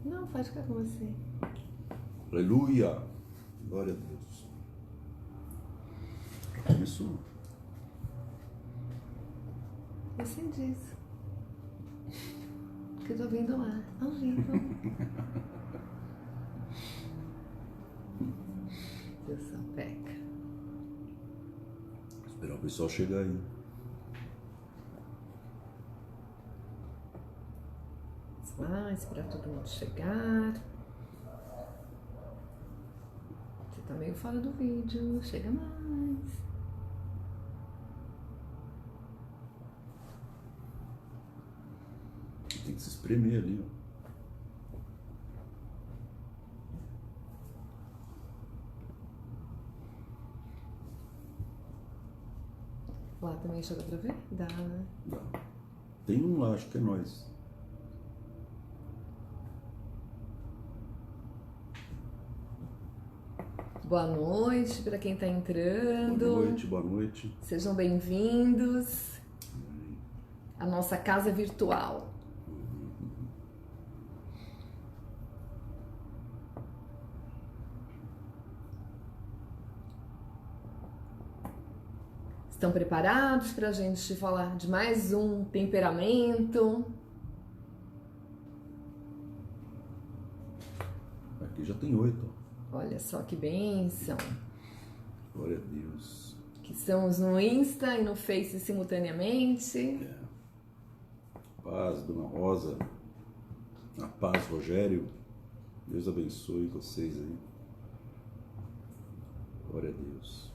Não, pode ficar com você. Aleluia! Glória a Deus. Começou. Você diz. Que eu tô ouvindo lá. Ao vivo. Deus só peca. Esperar o pessoal chegar aí. Lá, esperar todo mundo chegar. Você tá meio fora do vídeo. Chega mais. Tem que se espremer ali, ó. Lá também chega pra ver? Dá, né? Dá. Tem um lá, acho que é nós. Boa noite para quem tá entrando. Boa noite, boa noite. Sejam bem-vindos à nossa casa virtual. Estão preparados para a gente falar de mais um temperamento? Aqui já tem 8, ó. Olha só que bênção. Glória a Deus. Que estamos no Insta e no Face simultaneamente. Paz, Dona Rosa. A paz, Rogério. Deus abençoe vocês aí. Glória a Deus.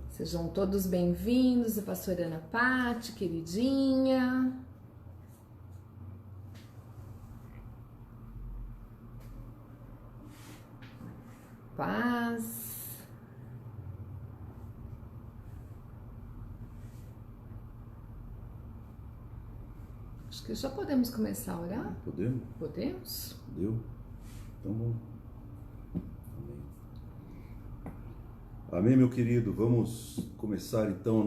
Sejam todos bem-vindos, a pastora Ana Pati, queridinha. Paz. Acho que já podemos começar a orar? Podemos? Podemos? Deu? Então vamos. Amém, meu querido. Vamos começar então a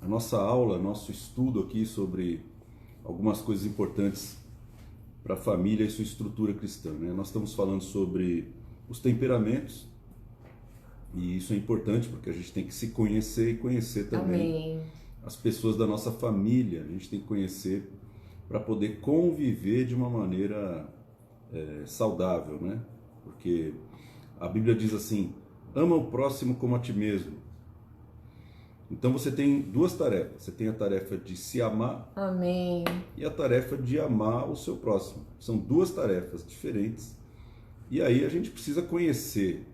nossa aula, nosso estudo aqui sobre algumas coisas importantes para a família e sua estrutura cristã, né? Nós estamos falando sobre os temperamentos e isso é importante porque a gente tem que se conhecer e conhecer também as pessoas da nossa família. A gente tem que conhecer para poder conviver de uma maneira saudável, né? Porque a Bíblia diz assim: ama o próximo como a ti mesmo. Então você tem duas tarefas. Você tem a tarefa de se amar. Amém. E a tarefa de amar o seu próximo. São duas tarefas diferentes. E aí a gente precisa conhecer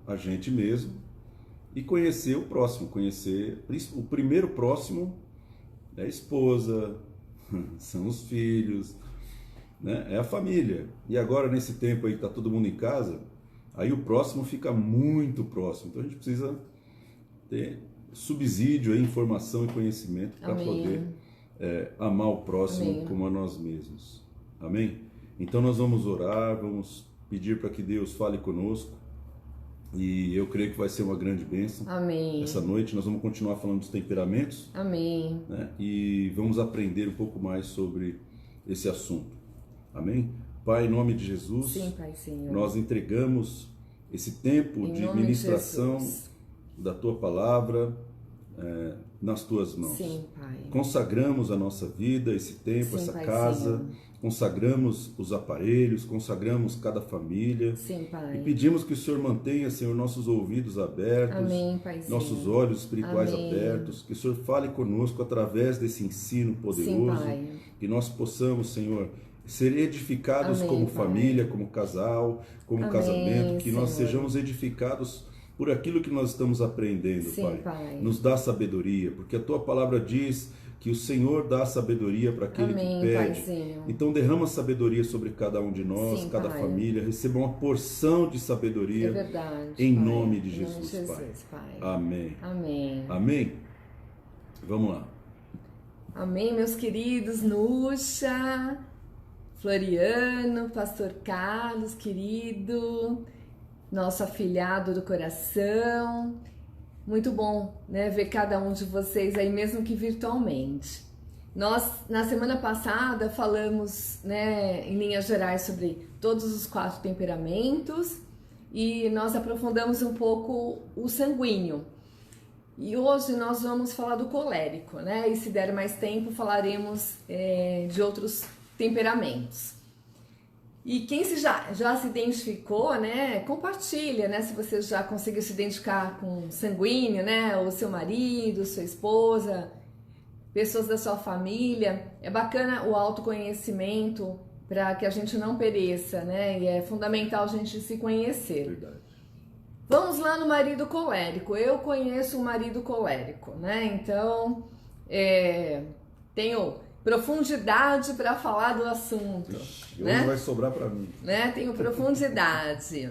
a gente mesmo e conhecer o próximo. Conhecer o primeiro próximo é a esposa, são os filhos, né? É a família. E agora nesse tempo aí que está todo mundo em casa, aí o próximo fica muito próximo. Então a gente precisa ter subsídio, informação e conhecimento para poder amar o próximo. Amém. Como a nós mesmos. Amém? Então nós vamos orar, vamos pedir para que Deus fale conosco e eu creio que vai ser uma grande bênção. Amém. Essa noite nós vamos continuar falando dos temperamentos. Amém. Né? E vamos aprender um pouco mais sobre esse assunto. Amém? Pai, em nome de Jesus, sim, Pai, Senhor, nós entregamos esse tempo de ministração da Tua Palavra nas Tuas mãos. Sim, Pai. Consagramos a nossa vida, esse tempo, essa Pai, casa, Senhor. Consagramos os aparelhos, consagramos cada família. Sim, Pai. E pedimos que o Senhor mantenha, Senhor, nossos ouvidos abertos, amém, Pai, nossos olhos espirituais amém. Abertos, que o Senhor fale conosco através desse ensino poderoso, sim, Pai. Que nós possamos, Senhor, ser edificados amém, como Pai. Família, como casal, como amém, casamento, que Senhor. Nós sejamos edificados por aquilo que nós estamos aprendendo, sim, Pai. Nos dá sabedoria, porque a Tua Palavra diz que o Senhor dá sabedoria para aquele amém, que pede. Paizinho. Então derrama sabedoria sobre cada um de nós, sim, cada Pai. família, receba uma porção de sabedoria. É verdade, em Pai. nome de em Jesus, nome de Jesus, Pai. Amém. Amém. Amém? Vamos lá. Amém, meus queridos. Núcia, Floriano, Pastor Carlos, querido. nosso afilhado do coração. Muito bom, né, ver cada um de vocês aí, mesmo que virtualmente. Nós, na semana passada, falamos, né, em linhas gerais sobre todos os 4 temperamentos e nós aprofundamos um pouco o sanguíneo. E hoje nós vamos falar do colérico, né? E se der mais tempo, falaremos de outros temperamentos. E quem já se identificou, né? Compartilha, né? Se você já conseguiu se identificar com sanguíneo, né? O seu marido, sua esposa, pessoas da sua família. É bacana o autoconhecimento para que a gente não pereça, né? E é fundamental a gente se conhecer. Verdade. Vamos lá no marido colérico. Eu conheço um marido colérico, né? Então, tenho profundidade para falar do assunto. Ixi, né? Hoje vai sobrar para mim. Né? Tenho profundidade.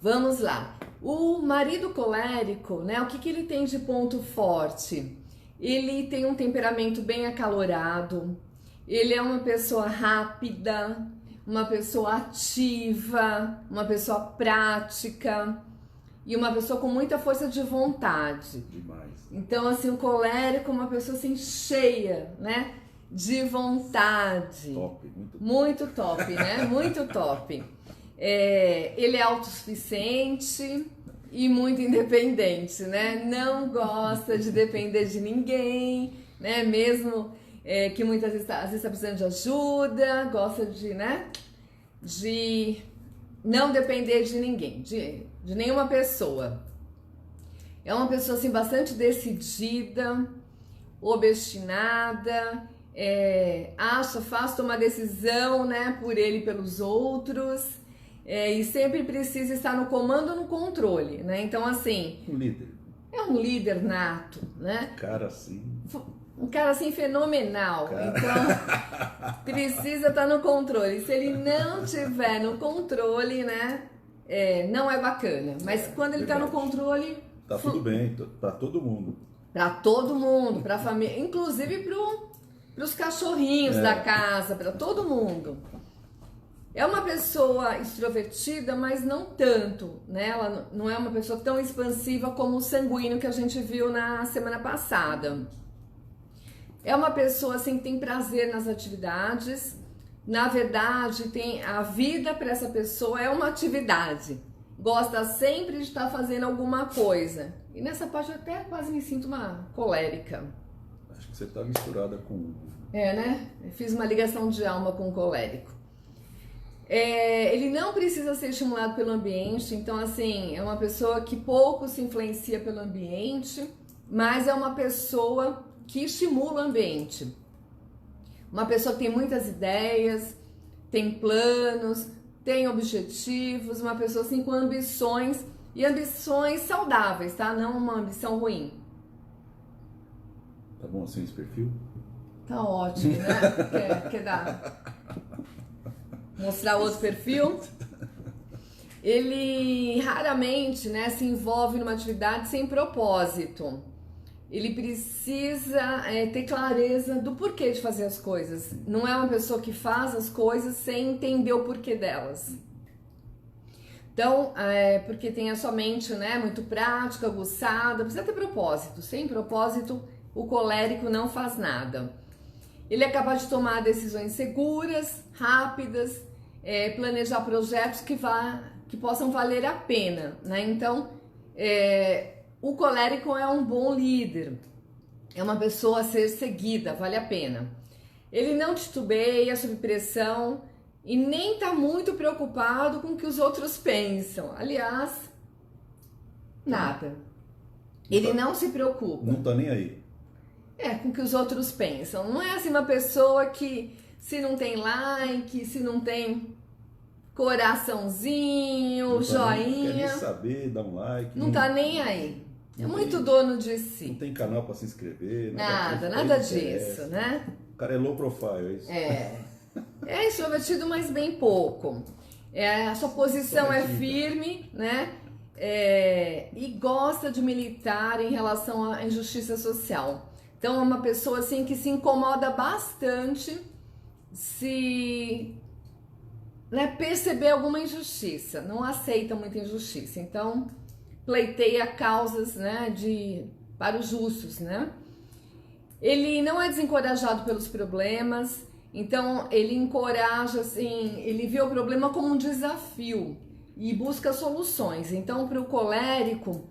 Vamos lá. O marido colérico, né? O que ele tem de ponto forte? Ele tem um temperamento bem acalorado. Ele é uma pessoa rápida, uma pessoa ativa, uma pessoa prática e uma pessoa com muita força de vontade. Demais. Então, assim, o colérico é uma pessoa assim cheia, né, de vontade. Top, muito top, né? Muito top. Ele é autossuficiente e muito independente, né? Não gosta de depender de ninguém, né? Mesmo que muitas vezes às vezes está precisando de ajuda, gosta de, né? De não depender de ninguém, de nenhuma pessoa. É uma pessoa assim bastante decidida, obstinada, faz tomar decisão, né, por ele e pelos outros, e sempre precisa estar no comando, no controle, né? Então assim, um líder. É um líder nato, né? Um cara assim fenomenal. Então precisa estar no controle. Se ele não tiver no controle, né, não é bacana. Mas quando ele está no controle, tá tudo bem para todo mundo. Para todo mundo, para a família, inclusive para os cachorrinhos da casa, para todo mundo. É uma pessoa extrovertida, mas não tanto, né? Ela não é uma pessoa tão expansiva como o sanguíneo que a gente viu na semana passada. É uma pessoa assim que tem prazer nas atividades. Na verdade, a vida para essa pessoa é uma atividade. Gosta sempre de estar fazendo alguma coisa. E nessa parte eu até quase me sinto uma colérica. Acho que você está misturada com... né? Eu fiz uma ligação de alma com o colérico. Ele não precisa ser estimulado pelo ambiente, então assim, é uma pessoa que pouco se influencia pelo ambiente, mas é uma pessoa que estimula o ambiente. Uma pessoa que tem muitas ideias, tem planos, tem objetivos, uma pessoa assim com ambições, e ambições saudáveis, tá? Não uma ambição ruim. Tá bom assim esse perfil? Tá ótimo, né? Quer mostrar outro perfil? Ele raramente, né, se envolve numa atividade sem propósito. Ele precisa ter clareza do porquê de fazer as coisas. Não é uma pessoa que faz as coisas sem entender o porquê delas. Então, porque tem a sua mente, né, muito prática, aguçada, precisa ter propósito. Sem propósito, o colérico não faz nada. Ele é capaz de tomar decisões seguras, rápidas, planejar projetos que possam valer a pena, né? Então, o colérico é um bom líder, é uma pessoa a ser seguida, vale a pena. Ele não titubeia sob pressão e nem está muito preocupado com o que os outros pensam. Aliás, nada. Ele não se preocupa. Não tá nem aí. Com o que os outros pensam. Não é assim uma pessoa que se não tem like, se não tem coraçãozinho, não joinha. Quer nem saber, dá um like. Não tá nem aí. É muito dono de si. Não tem canal para se inscrever. Nada disso, né? O cara é low profile, é isso? É extrovertido, mas bem pouco. A sua posição é firme, né? E gosta de militar em relação à injustiça social. Então é uma pessoa assim que se incomoda bastante se né, perceber alguma injustiça, não aceita muita injustiça, então pleiteia causas, né, para os justos, né? Ele não é desencorajado pelos problemas, então ele encoraja, assim, ele vê o problema como um desafio e busca soluções. Então, para o colérico,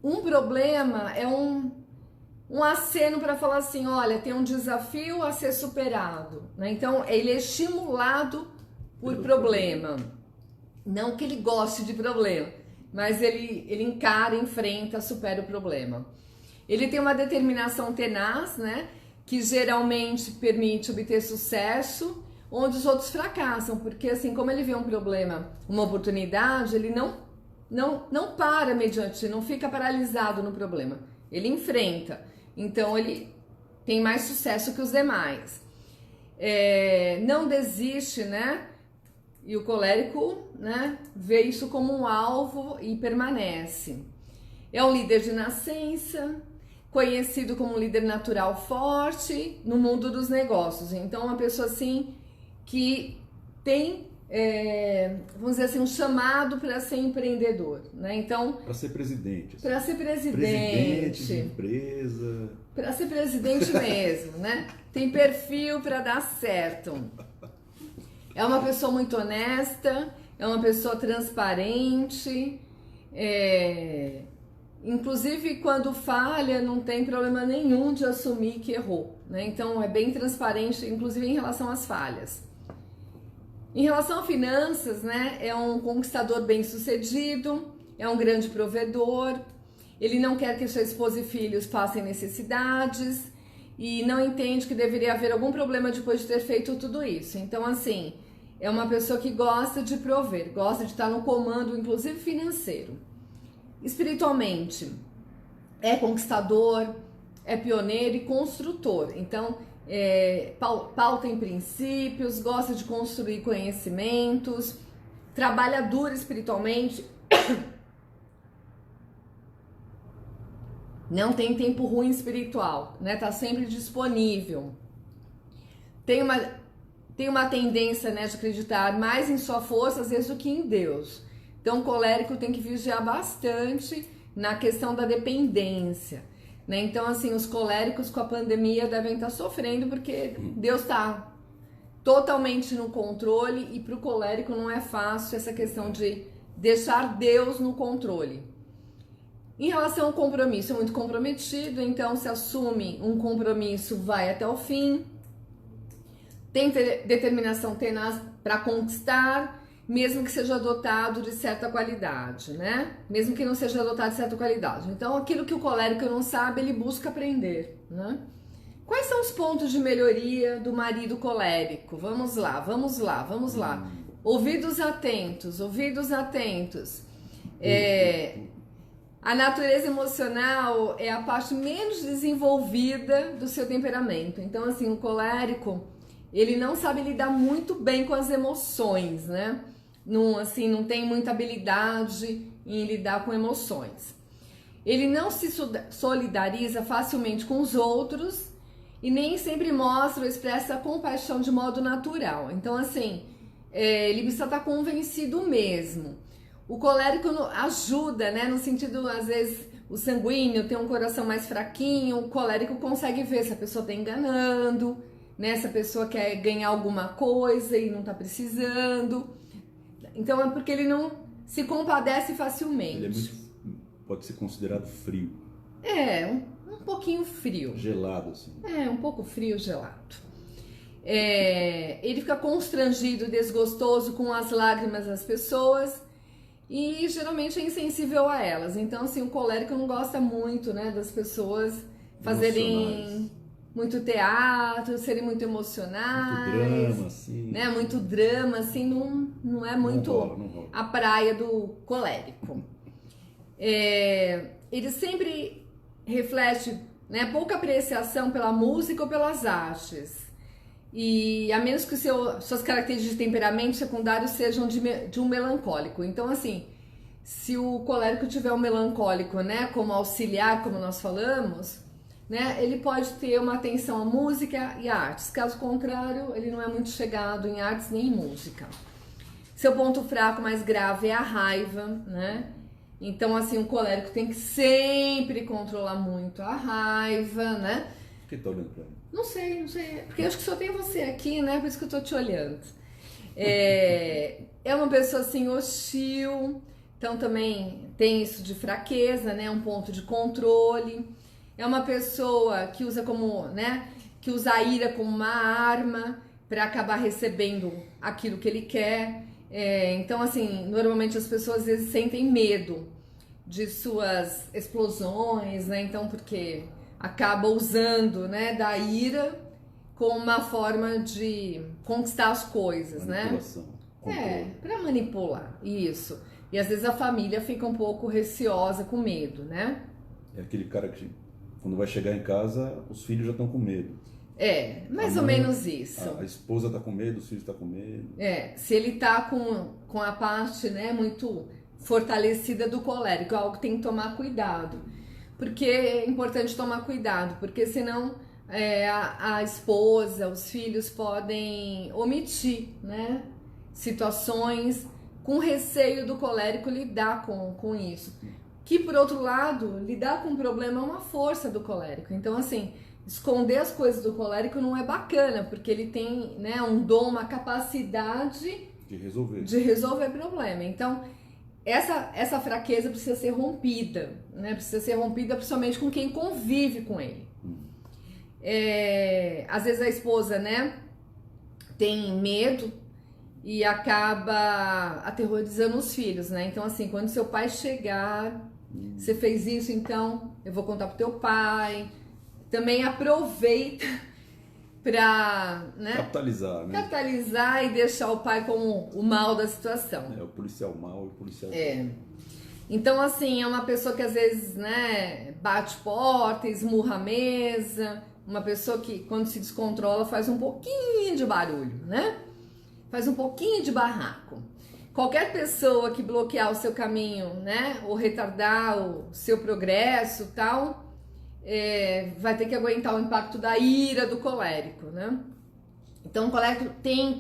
um problema é um aceno para falar assim, olha, tem um desafio a ser superado, né? Então, ele é estimulado por problema. Não que ele goste de problema, mas ele encara, enfrenta, supera o problema. Ele tem uma determinação tenaz, né? Que geralmente permite obter sucesso, onde os outros fracassam, porque assim, como ele vê um problema, uma oportunidade, ele não para mediante, não fica paralisado no problema, ele enfrenta, então ele tem mais sucesso que os demais. Não desiste, né? E o colérico, né, vê isso como um alvo e permanece. É um líder de nascença, conhecido como um líder natural forte no mundo dos negócios. Então, uma pessoa assim que tem, vamos dizer assim, um chamado para ser empreendedor, né? Então, para ser presidente. Assim. Para ser presidente de empresa. Para ser presidente mesmo, né? Tem perfil para dar certo. É uma pessoa muito honesta, é uma pessoa transparente, inclusive quando falha não tem problema nenhum de assumir que errou, né? Então é bem transparente, inclusive em relação às falhas. Em relação a finanças, né? É um conquistador bem sucedido, é um grande provedor, ele não quer que sua esposa e filhos passem necessidades e não entende que deveria haver algum problema depois de ter feito tudo isso. Então, assim, é uma pessoa que gosta de prover, gosta de estar no comando, inclusive financeiro. Espiritualmente, é conquistador, é pioneiro e construtor. Então, pauta em princípios, gosta de construir conhecimentos, trabalha duro espiritualmente, não tem tempo ruim espiritual, né? Tá sempre disponível. Tem uma tendência, né, de acreditar mais em sua força às vezes do que em Deus. Então o colérico tem que vigiar bastante na questão da dependência, né? Então assim, os coléricos com a pandemia devem estar sofrendo porque Deus está totalmente no controle e para o colérico não é fácil essa questão de deixar Deus no controle. Em relação ao compromisso, é muito comprometido, então se assume um compromisso, vai até o fim. Tem determinação tenaz para conquistar, mesmo que seja dotado de certa qualidade, né? Mesmo que não seja dotado de certa qualidade. Então, aquilo que o colérico não sabe, ele busca aprender, né? Quais são os pontos de melhoria do marido colérico? Vamos lá, vamos lá, vamos lá. Ouvidos atentos, ouvidos atentos. A natureza emocional é a parte menos desenvolvida do seu temperamento. Então, assim, o colérico, ele não sabe lidar muito bem com as emoções, né? Não tem muita habilidade em lidar com emoções. Ele não se solidariza facilmente com os outros e nem sempre mostra ou expressa compaixão de modo natural. Então, assim, ele precisa estar convencido mesmo. O colérico ajuda, né? No sentido, às vezes, o sanguíneo tem um coração mais fraquinho, o colérico consegue ver se a pessoa está enganando, né? Se a pessoa quer ganhar alguma coisa e não está precisando. Então é porque ele não se compadece facilmente. Ele pode ser considerado frio. Um pouquinho frio. Gelado, assim. Um pouco frio, gelado. Ele fica constrangido, desgostoso com as lágrimas das pessoas e geralmente é insensível a elas. Então, assim, o colérico não gosta muito, né, das pessoas fazerem muito teatro, serem muito emocionais. Muito drama, assim. Né, muito drama, assim, não é muito não rola. A praia do colérico. Ele sempre reflete, né, pouca apreciação pela música ou pelas artes. E a menos que suas características de temperamento secundário sejam de um melancólico. Então, assim, se o colérico tiver um melancólico, né, como auxiliar, como nós falamos, né, ele pode ter uma atenção à música e à artes. Caso contrário, ele não é muito chegado em artes nem em música. Seu ponto fraco mais grave é a raiva, né? Então, assim, o colérico tem que sempre controlar muito a raiva, né? Por que tá olhando pra mim? Não sei. Porque eu acho que só tem você aqui, né? Por isso que eu tô te olhando. É uma pessoa, assim, hostil. Então, também tem isso de fraqueza, né? Um ponto de controle. É uma pessoa que usa como, né? Que usa a ira como uma arma para acabar recebendo aquilo que ele quer. Então, assim, normalmente as pessoas às vezes sentem medo de suas explosões, né? Então, porque acaba usando, né, da ira como uma forma de conquistar as coisas, Manipulação, né? Para manipular, isso. E às vezes a família fica um pouco receosa, com medo, né? É aquele cara que quando vai chegar em casa, os filhos já estão com medo. Mais ou menos isso. A esposa está com medo, os filhos estão com medo. Se ele tá com a parte, né, muito fortalecida do colérico, é algo que tem que tomar cuidado. Porque é importante tomar cuidado, porque senão a esposa, os filhos podem omitir, né, situações com receio do colérico lidar com isso. Que, por outro lado, lidar com o problema é uma força do colérico. Então, assim, esconder as coisas do colérico não é bacana, porque ele tem, né, um dom, uma capacidade de resolver problema. Então, essa fraqueza precisa ser rompida, né? Precisa ser rompida principalmente com quem convive com ele. Às vezes a esposa, né, tem medo e acaba aterrorizando os filhos, né? Então, assim, quando seu pai chegar, você fez isso, então eu vou contar pro teu pai. Também aproveita para, né, capitalizar e deixar o pai como o mal da situação. O policial mau e o policial Então, assim, é uma pessoa que às vezes, né, bate porta, esmurra a mesa, uma pessoa que quando se descontrola faz um pouquinho de barulho, né? Faz um pouquinho de barraco. Qualquer pessoa que bloquear o seu caminho, né, ou retardar o seu progresso, tal, vai ter que aguentar o impacto da ira do colérico, né? Então o colérico tem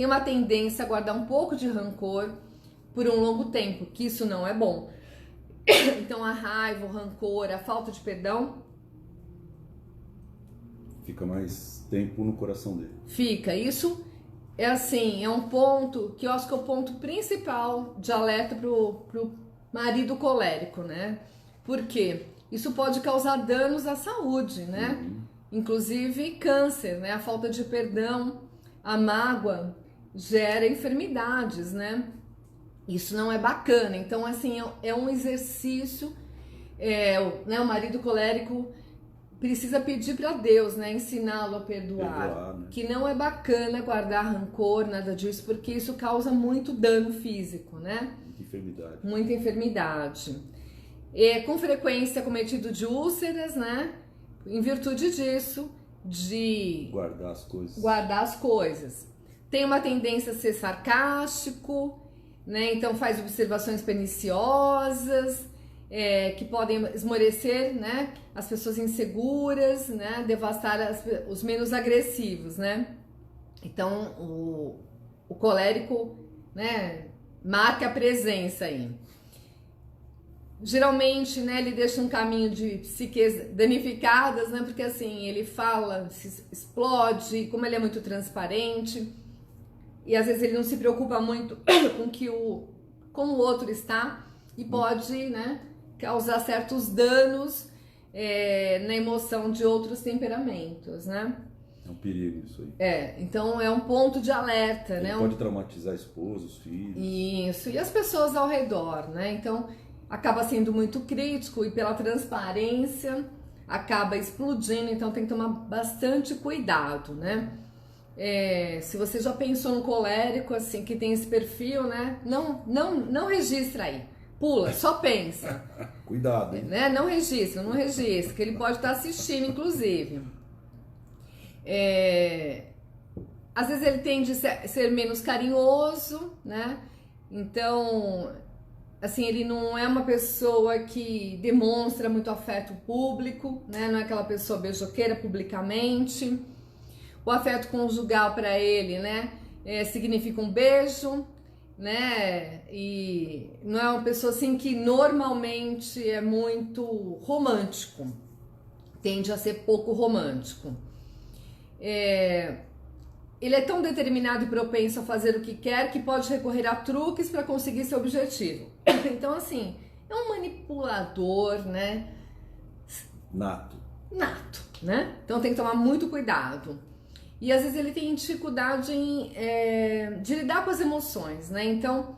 uma tendência a guardar um pouco de rancor por um longo tempo, que isso não é bom. Então a raiva, o rancor, a falta de perdão fica mais tempo no coração dele. Fica. Isso é um ponto que eu acho que é o ponto principal de alerta pro marido colérico, né? Por quê? Isso pode causar danos à saúde, né? Inclusive câncer, né? A falta de perdão, a mágoa gera enfermidades, né? Isso não é bacana. Então, assim, é um exercício. Né? O marido colérico precisa pedir para Deus, né? Ensiná-lo a perdoar. Né? Que não é bacana guardar rancor, nada disso, porque isso causa muito dano físico, né? Muita enfermidade. Com frequência cometido de úlceras, né? Em virtude disso, de guardar as coisas. Tem uma tendência a ser sarcástico, né? Então faz observações perniciosas, que podem esmorecer, né, as pessoas inseguras, né? Devastar os menos agressivos, né? Então o colérico, né, marca a presença aí. Geralmente, né, ele deixa um caminho de psiques danificadas, né, porque assim, ele fala, se explode, como ele é muito transparente, e às vezes ele não se preocupa muito com como o outro está, e pode, né, causar certos danos na emoção de outros temperamentos, né. É um perigo isso aí. Então é um ponto de alerta, ele né. Pode traumatizar a esposa, os filhos. Isso, e as pessoas ao redor, né, então acaba sendo muito crítico e pela transparência acaba explodindo, então tem que tomar bastante cuidado, né? Se você já pensou no colérico, assim, que tem esse perfil, né? Não registra aí, pula, só pensa. Cuidado, hein? Né? Não registra, que ele pode estar assistindo, inclusive. Às vezes ele tende a ser menos carinhoso, né? Então assim, ele não é uma pessoa que demonstra muito afeto público, né? Não é aquela pessoa beijoqueira publicamente. O afeto conjugal para ele, né, significa um beijo, né? E não é uma pessoa assim que normalmente é muito romântico, tende a ser pouco romântico. Ele é tão determinado e propenso a fazer o que quer que pode recorrer a truques para conseguir seu objetivo. Então, assim, é um manipulador, né? Nato, né? Então tem que tomar muito cuidado. E às vezes ele tem dificuldade de lidar com as emoções, né? Então,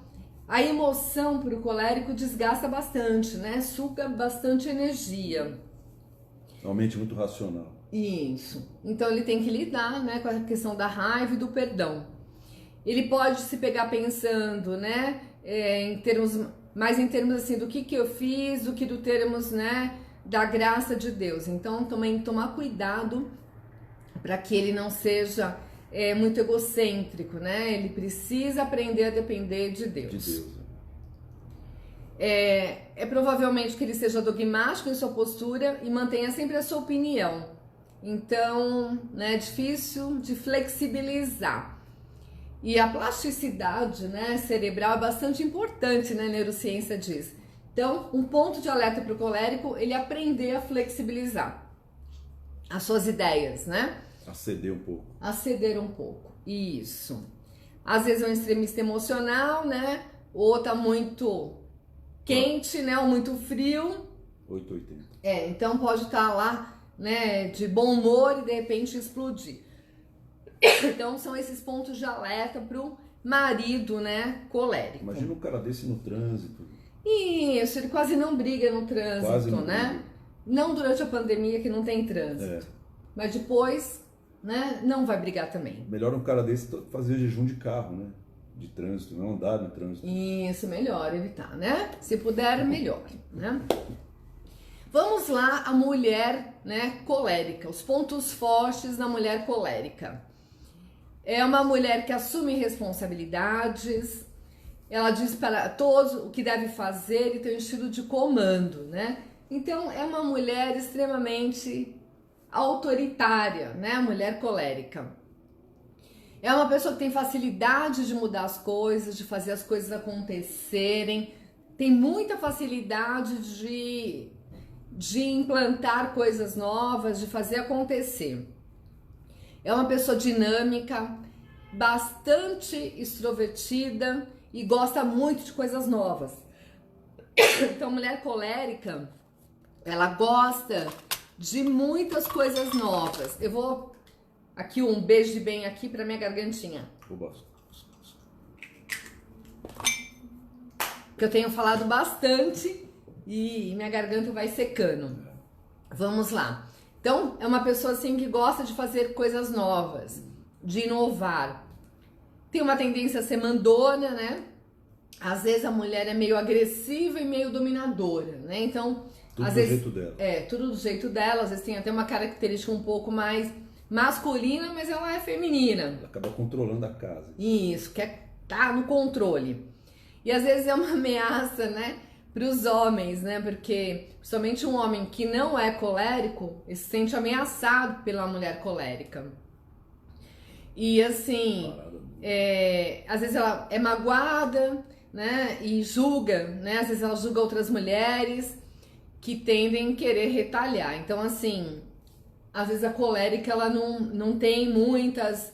a emoção para o colérico desgasta bastante, né? Suga bastante energia. realmente muito racional. Isso. Então ele tem que lidar, né, com a questão da raiva e do perdão. Ele pode se pegar pensando, né, em termos assim do que eu fiz, do que do termos, né, da graça de Deus. Então também tomar cuidado para que ele não seja muito egocêntrico, né? Ele precisa aprender a depender de Deus. De Deus. É provavelmente que ele seja dogmático em sua postura e mantenha sempre a sua opinião. Então, né, é difícil de flexibilizar. E a plasticidade, né, cerebral é bastante importante, né, a neurociência diz. Então, um ponto de alerta para o colérico, ele aprender a flexibilizar as suas ideias, né? Aceder um pouco. Aceder um pouco, isso. Às vezes é um extremista emocional, né? Ou tá muito quente, né? Ou muito frio. 880. Então pode estar lá, né, de bom humor e de repente explodir. Então são esses pontos de alerta pro marido, né, colérico. Imagina um cara desse no trânsito. Isso, ele quase não briga no trânsito, Quase não né? briga. Não durante a pandemia que não tem trânsito. Mas depois, né, não vai brigar também. Melhor um cara desse fazer jejum de carro, né? De trânsito, não andar no trânsito. Isso, melhor evitar, né? Se puder, melhor, né? Vamos lá, a mulher, né, colérica, os pontos fortes da mulher colérica. É uma mulher que assume responsabilidades, ela diz para todos o que deve fazer e tem um estilo de comando, né? Então, é uma mulher extremamente autoritária, né? A mulher colérica. É uma pessoa que tem facilidade de mudar as coisas, de fazer as coisas acontecerem, tem muita facilidade de implantar coisas novas, de fazer acontecer. É uma pessoa dinâmica, bastante extrovertida e gosta muito de coisas novas. Então, mulher colérica, ela gosta de muitas coisas novas. Eu vou aqui um beijo de bem aqui para minha gargantinha. Que eu tenho falado bastante e minha garganta vai secando. Vamos lá. Então, é uma pessoa assim que gosta de fazer coisas novas, de inovar. Tem uma tendência a ser mandona, né? Às vezes a mulher é meio agressiva e meio dominadora, né? Então, tudo às do vezes jeito dela. Tudo do jeito dela. Às vezes tem até uma característica um pouco mais masculina, mas ela é feminina. Ela acaba controlando a casa. Isso, quer tá no controle. E às vezes é uma ameaça, né, para os homens, né? Porque somente um homem que não é colérico se sente ameaçado pela mulher colérica. E assim, às vezes ela é magoada, né? E julga, né? Às vezes ela julga outras mulheres que tendem a querer retalhar. Então, assim, às vezes a colérica ela não tem muitas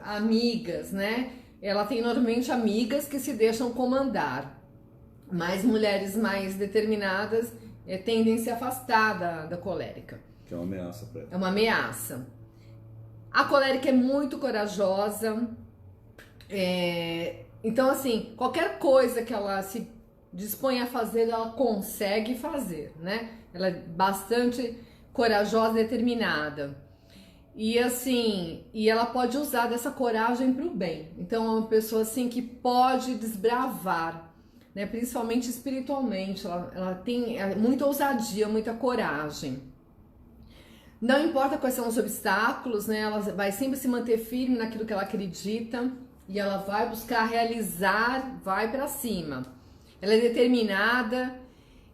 amigas, né? Ela tem normalmente amigas que se deixam comandar, mas mulheres mais determinadas tendem a se afastar da colérica. Que é uma ameaça para ela. É uma ameaça. A colérica é muito corajosa, então assim, qualquer coisa que ela se dispõe a fazer, ela consegue fazer, né? Ela é bastante corajosa e determinada. E assim, ela pode usar dessa coragem para o bem. Então é uma pessoa assim que pode desbravar, né? Principalmente espiritualmente. Ela tem muita ousadia, muita coragem. Não importa quais são os obstáculos, né? Ela vai sempre se manter firme naquilo que ela acredita e ela vai buscar realizar, vai para cima. ela é determinada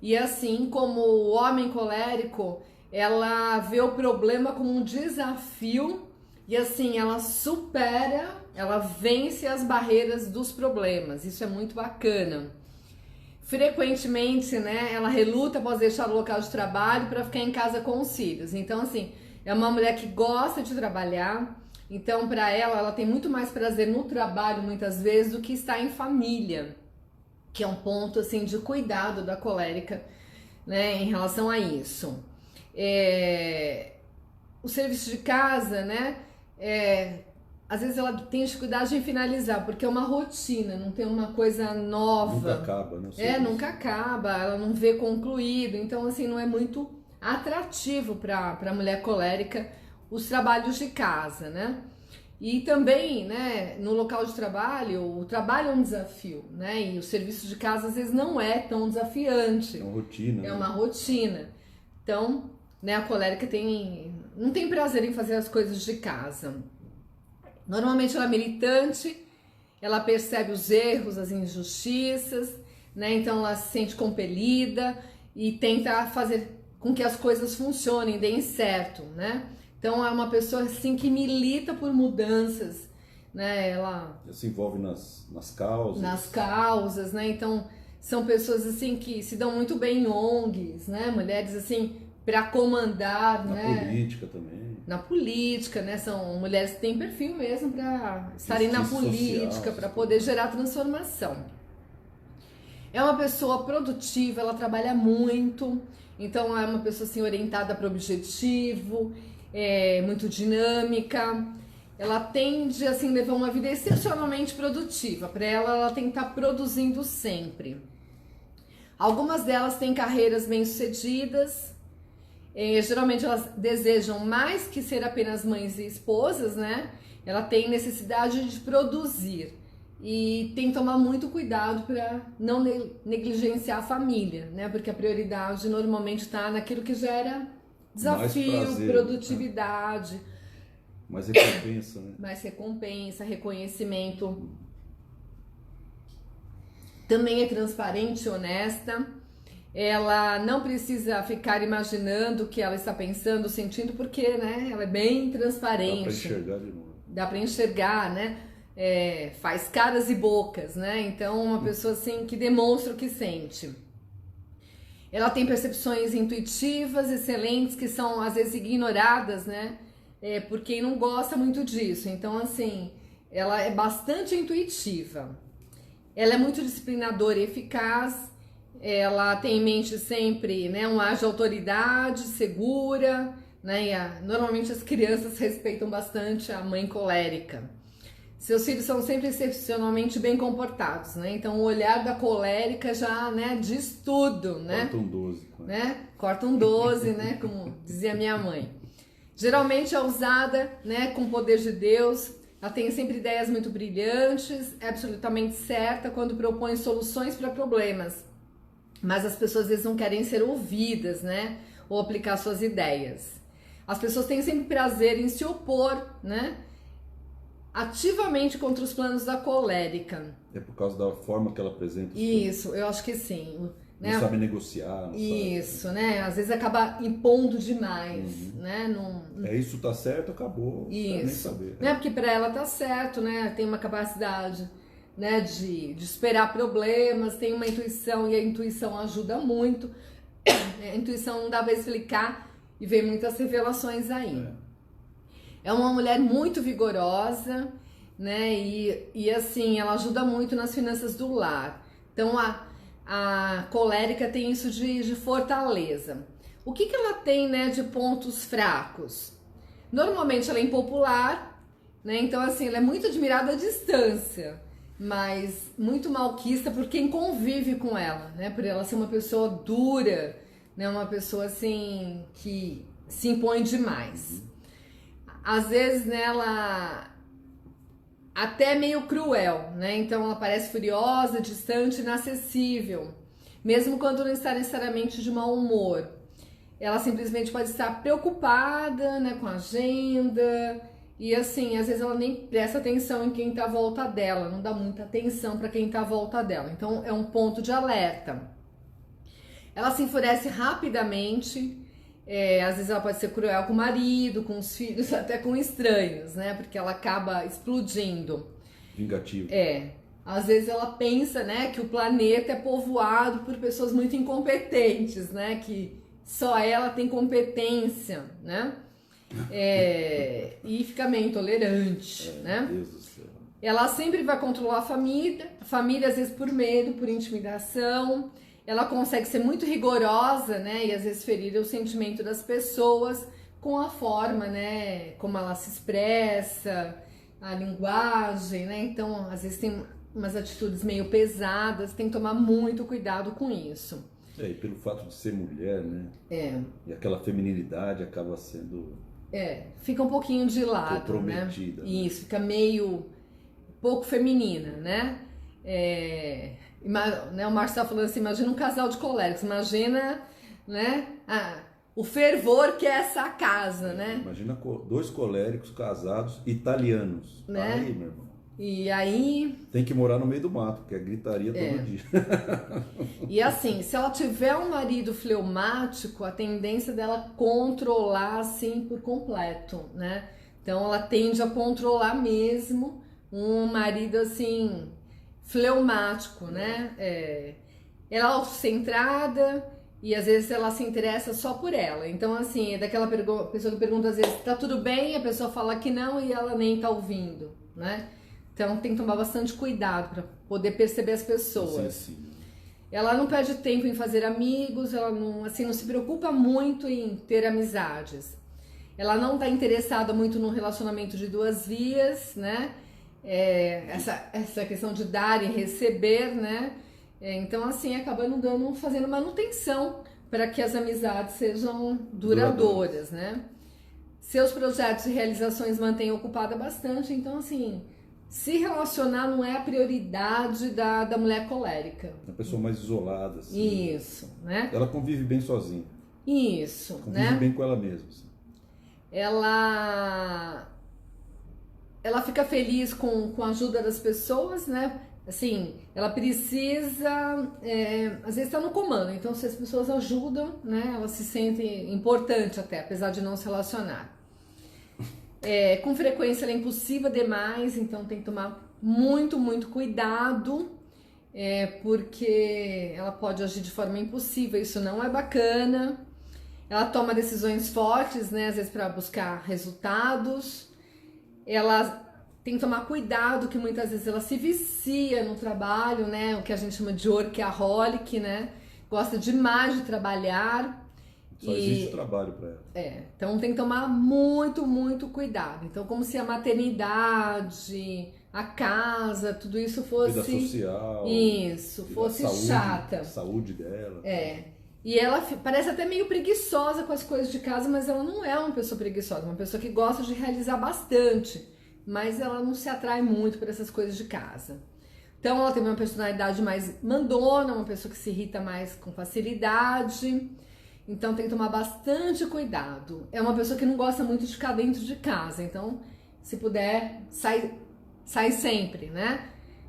e assim como o homem colérico, ela vê o problema como um desafio e assim ela supera, ela vence as barreiras dos problemas. Isso é muito bacana. Frequentemente, né, ela reluta após deixar o local de trabalho para ficar em casa com os filhos. Então, assim, é uma mulher que gosta de trabalhar. Então, para ela tem muito mais prazer no trabalho, muitas vezes, do que estar em família, que é um ponto, assim, de cuidado da colérica, né, em relação a isso. O serviço de casa, né, às vezes ela tem dificuldade em finalizar, porque é uma rotina, não tem uma coisa nova. Nunca acaba, né? Nunca acaba, ela não vê concluído, então assim, não é muito atrativo para a mulher colérica os trabalhos de casa, né? E também, né, no local de trabalho, o trabalho é um desafio, né? E o serviço de casa às vezes não é tão desafiante. É uma rotina. É uma rotina. Então, né, a colérica não tem prazer em fazer as coisas de casa. Normalmente ela é militante, ela percebe os erros, as injustiças, né? Então ela se sente compelida e tenta fazer com que as coisas funcionem, deem certo, né? Então é uma pessoa assim que milita por mudanças, né? Ela se envolve nas causas. Nas causas, né? Então são pessoas assim que se dão muito bem em ONGs, né? Mulheres assim para comandar, na né? política também. Na política, né? São mulheres que têm perfil mesmo para estarem na política, para poder gerar transformação. É uma pessoa produtiva, ela trabalha muito, então é uma pessoa assim orientada para o objetivo, muito dinâmica. Ela tende assim levar uma vida excepcionalmente produtiva. Para ela tem que estar produzindo sempre. Algumas delas têm carreiras bem-sucedidas. Geralmente elas desejam mais que ser apenas mães e esposas, né? Ela tem necessidade de produzir e tem que tomar muito cuidado para não negligenciar a família, né? Porque a prioridade normalmente está naquilo que gera desafio, prazer, produtividade. Né? Mais recompensa, né? Mais recompensa, reconhecimento. Também é transparente e honesta. Ela não precisa ficar imaginando o que ela está pensando, sentindo, porque, né, ela é bem transparente. Dá para enxergar de novo. Dá para enxergar, né? Faz caras e bocas, né? Então, uma pessoa assim que demonstra o que sente. Ela tem percepções intuitivas, excelentes, que são às vezes ignoradas, né? Por quem não gosta muito disso. Então, assim, ela é bastante intuitiva. Ela é muito disciplinadora e eficaz. Ela tem em mente sempre, né, um ar de autoridade, segura, né? E normalmente as crianças respeitam bastante a mãe colérica. Seus filhos são sempre excepcionalmente bem comportados, né? Então o olhar da colérica já, né, diz tudo, né? Corta um 12. Né? Corta um 12, né? Como dizia minha mãe. Geralmente é usada, né, com o poder de Deus. Ela tem sempre ideias muito brilhantes, é absolutamente certa quando propõe soluções para problemas. Mas as pessoas às vezes não querem ser ouvidas, né? Ou aplicar suas ideias. As pessoas têm sempre prazer em se opor, né? Ativamente contra os planos da colérica. É por causa da forma que ela apresenta. Isso, eu acho que sim. Né? Não sabe negociar. Não isso, sabe, né? Às vezes acaba impondo demais, né? Isso tá certo, acabou. Isso. Nem saber. Né? Porque para ela tá certo, né? Tem uma capacidade, né, de esperar problemas, tem uma intuição e a intuição ajuda muito. A intuição não dá pra explicar e vem muitas revelações aí. É uma mulher muito vigorosa, né, e assim, ela ajuda muito nas finanças do lar. Então a colérica tem isso de fortaleza. O que ela tem, né, de pontos fracos? Normalmente ela é impopular, né, então assim, ela é muito admirada à distância, mas muito malquista por quem convive com ela, né? Por ela ser uma pessoa dura, né? Uma pessoa assim que se impõe demais. Às vezes, né, ela até meio cruel, né? Então ela parece furiosa, distante, inacessível, mesmo quando não está necessariamente de mau humor. Ela simplesmente pode estar preocupada, né, com a agenda. E assim, às vezes ela nem presta atenção em quem tá à volta dela, não dá muita atenção para quem tá à volta dela. Então é um ponto de alerta. Ela se enfurece rapidamente, às vezes ela pode ser cruel com o marido, com os filhos, até com estranhos, né? Porque ela acaba explodindo. Vingativo. Às vezes ela pensa, né, que o planeta é povoado por pessoas muito incompetentes, né? Que só ela tem competência, né? E fica meio intolerante, né? Meu Deus do céu. Ela sempre vai controlar a família às vezes por medo, por intimidação. Ela consegue ser muito rigorosa, né? E às vezes ferir o sentimento das pessoas com a forma, né? Como ela se expressa, a linguagem, né? Então, às vezes tem umas atitudes meio pesadas, tem que tomar muito cuidado com isso. E pelo fato de ser mulher, né? E aquela feminilidade acaba sendo... fica um pouquinho de lado, comprometida, né? Isso, fica meio pouco feminina, né? O Márcio tá falando assim, imagina um casal de coléricos, imagina, né? O fervor que é essa casa, né? Imagina 2 coléricos casados italianos. Né? Aí, meu irmão. E aí... Tem que morar no meio do mato, porque é gritaria todo dia. E assim, se ela tiver um marido fleumático, a tendência dela controlar assim por completo, né? Então ela tende a controlar mesmo um marido assim fleumático, né? Ela é autocentrada e às vezes ela se interessa só por ela. Então assim, é daquela pessoa que pergunta às vezes, tá tudo bem? A pessoa fala que não e ela nem tá ouvindo, né? Então tem que tomar bastante cuidado para poder perceber as pessoas. Sim. Ela não perde tempo em fazer amigos, ela não se preocupa muito em ter amizades. Ela não está interessada muito no relacionamento de 2 vias, né? Essa questão de dar e receber, né? Então assim, acaba não fazendo manutenção para que as amizades sejam duradouras, né? Seus projetos e realizações mantêm ocupada bastante, então assim... Se relacionar não é a prioridade da mulher colérica. É uma pessoa mais isolada, assim. Isso, né? Ela convive bem sozinha. Isso, convive bem com ela mesma. Assim. Ela fica feliz com a ajuda das pessoas, né? Assim, ela precisa, às vezes está no comando, então se as pessoas ajudam, né? Ela se sente importante até, apesar de não se relacionar. Com frequência ela é impulsiva demais, então tem que tomar muito, muito cuidado, porque ela pode agir de forma impulsiva, isso não é bacana. Ela toma decisões fortes, né, às vezes para buscar resultados. Ela tem que tomar cuidado, que muitas vezes ela se vicia no trabalho, né, o que a gente chama de workaholic, né, gosta demais de trabalhar. Só existe trabalho para ela. Então tem que tomar muito, muito cuidado. Então, como se a maternidade, a casa, tudo isso fosse... Vida social. Isso, fosse chata. A saúde dela. E ela parece até meio preguiçosa com as coisas de casa, mas ela não é uma pessoa preguiçosa, é uma pessoa que gosta de realizar bastante, mas ela não se atrai muito por essas coisas de casa. Então ela tem uma personalidade mais mandona, uma pessoa que se irrita mais com facilidade... Então tem que tomar bastante cuidado. É uma pessoa que não gosta muito de ficar dentro de casa. Então, se puder, sai sempre, né?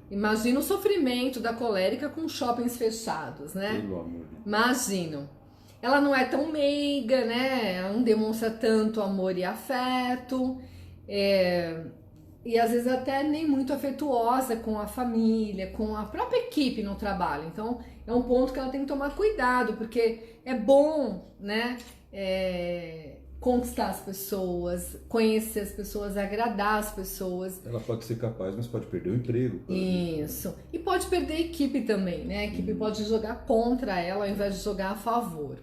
Imagina o sofrimento da colérica com shoppings fechados, né? Pelo amor de Deus. Imagino. Ela não é tão meiga, né? Ela não demonstra tanto amor e afeto. E às vezes até nem muito afetuosa com a família, com a própria equipe no trabalho. Então é um ponto que ela tem que tomar cuidado, porque é bom, né, conquistar as pessoas, conhecer as pessoas, agradar as pessoas. Ela pode ser capaz, mas pode perder o emprego. Isso. E pode perder a equipe também, né? A equipe pode jogar contra ela ao invés de jogar a favor.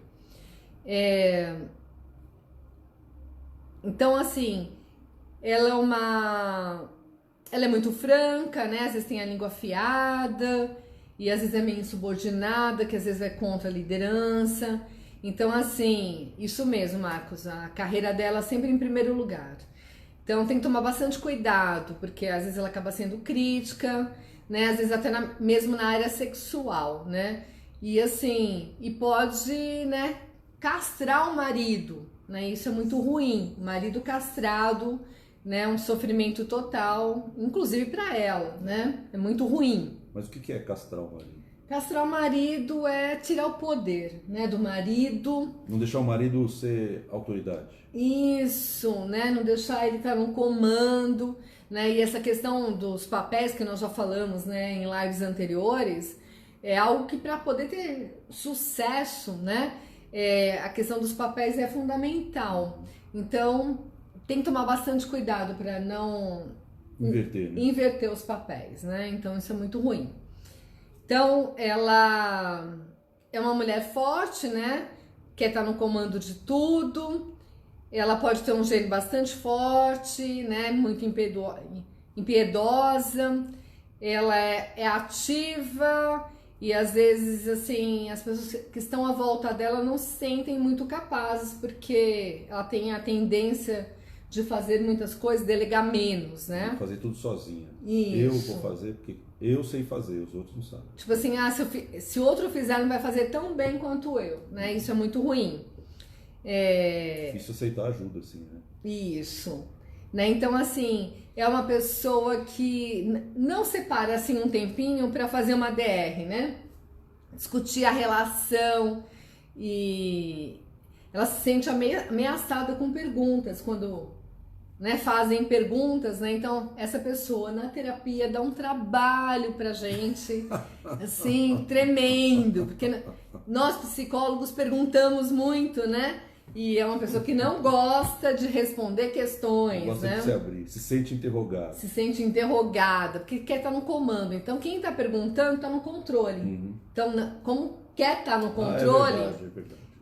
Então, assim... Ela é muito franca, né? Às vezes tem a língua afiada e às vezes é meio insubordinada, que às vezes é contra a liderança. Então, assim, isso mesmo, Marcos, a carreira dela sempre em primeiro lugar. Então, tem que tomar bastante cuidado, porque às vezes ela acaba sendo crítica, né? Às vezes até mesmo na área sexual, né? E assim, pode, né, castrar o marido, né? Isso é muito ruim. O marido castrado né? Um sofrimento total, inclusive para ela, né? É muito ruim. Mas o que é castrar o marido? Castrar o marido é tirar o poder, né, do marido. Não deixar o marido ser autoridade. Isso, né? Não deixar ele estar no comando, né? E essa questão dos papéis que nós já falamos, né, em lives anteriores, é algo que para poder ter sucesso, né? A questão dos papéis é fundamental. Então, tem que tomar bastante cuidado para não Inverter, né? inverter os papéis, né? Então, isso é muito ruim. Então, ela é uma mulher forte, né? Quer estar no comando de tudo. Ela pode ter um gênio bastante forte, né? Muito impiedosa. Ela é ativa e às vezes, assim, as pessoas que estão à volta dela não se sentem muito capazes porque ela tem a tendência de fazer muitas coisas, delegar menos, né? Fazer tudo sozinha. Isso. Eu vou fazer porque eu sei fazer, os outros não sabem. Tipo assim, se o outro fizer, não vai fazer tão bem quanto eu, né? Isso é muito ruim. Difícil aceitar ajuda, assim, né? Isso. Né? Então, assim, é uma pessoa que não separa, assim, um tempinho para fazer uma DR, né? Discutir a relação e ela se sente ameaçada com perguntas quando, né, fazem perguntas, né? Então, essa pessoa na terapia dá um trabalho pra gente, assim, tremendo, porque nós psicólogos perguntamos muito, né? E é uma pessoa que não gosta de responder questões, Não gosta né? de se abrir, se sente interrogado. Se sente interrogada, porque quer estar no comando. Então, quem está perguntando está no controle. Uhum. Então, como quer estar no controle,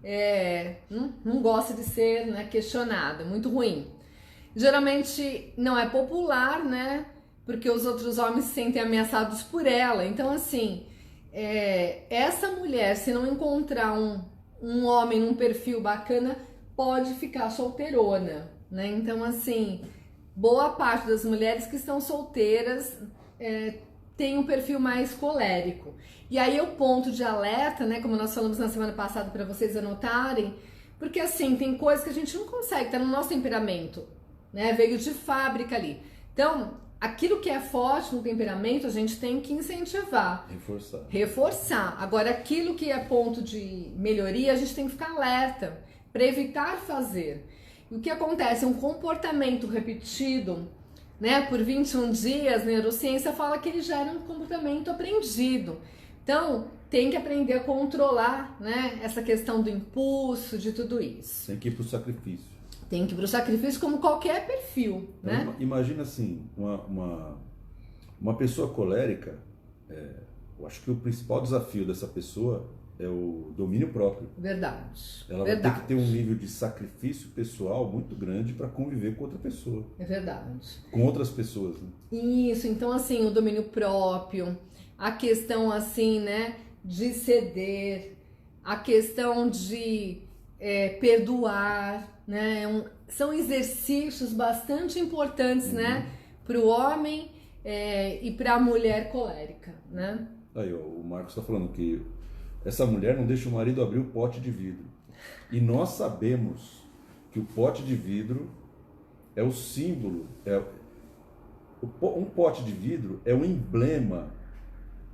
É verdade. não gosta de ser, né, questionada. Muito ruim. Geralmente não é popular, né? Porque os outros homens se sentem ameaçados por ela. Então, assim, essa mulher, se não encontrar um homem num perfil bacana, pode ficar solteirona, né? Então, assim, boa parte das mulheres que estão solteiras tem um perfil mais colérico. E aí o ponto de alerta, né? Como nós falamos na semana passada para vocês anotarem, porque assim, tem coisas que a gente não consegue, tá no nosso temperamento, né? Veio de fábrica ali. Então, aquilo que é forte no temperamento, a gente tem que incentivar. Reforçar. Agora, aquilo que é ponto de melhoria, a gente tem que ficar alerta para evitar fazer. E o que acontece? Um comportamento repetido, né, por 21 dias, a neurociência fala que ele gera um comportamento aprendido. Então, tem que aprender a controlar, né, essa questão do impulso, de tudo isso. Tem que ir para o sacrifício. Tem que ir para o sacrifício como qualquer perfil, né? Imagina assim, uma pessoa colérica, eu acho que o principal desafio dessa pessoa é o domínio próprio. Verdade. Ela vai ter que ter um nível de sacrifício pessoal muito grande para conviver com outra pessoa. É verdade. Com outras pessoas, né? Isso, então assim, o domínio próprio, a questão assim, né, de ceder, a questão de perdoar, né, são exercícios bastante importantes, né, para o homem e para a mulher colérica, né? Aí, ó, o Marcos está falando que essa mulher não deixa o marido abrir o pote de vidro. E nós sabemos que o pote de vidro é o símbolo, um pote de vidro é um emblema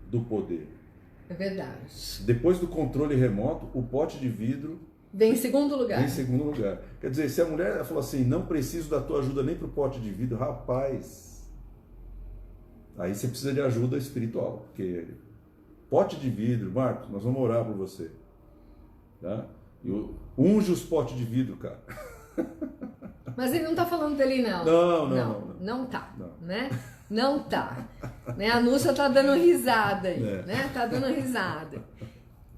do poder. É verdade. Depois do controle remoto, o pote de vidro vem em segundo lugar. Vem em segundo lugar. Quer dizer, se a mulher falou assim, não preciso da tua ajuda nem pro pote de vidro, rapaz, aí você precisa de ajuda espiritual, porque pote de vidro, Marcos, nós vamos orar por você, tá? Unge os potes de vidro, cara. Mas ele não tá falando dele, não. Não tá, né? Não tá. Né? A Núcia tá dando risada aí, né? Tá dando risada.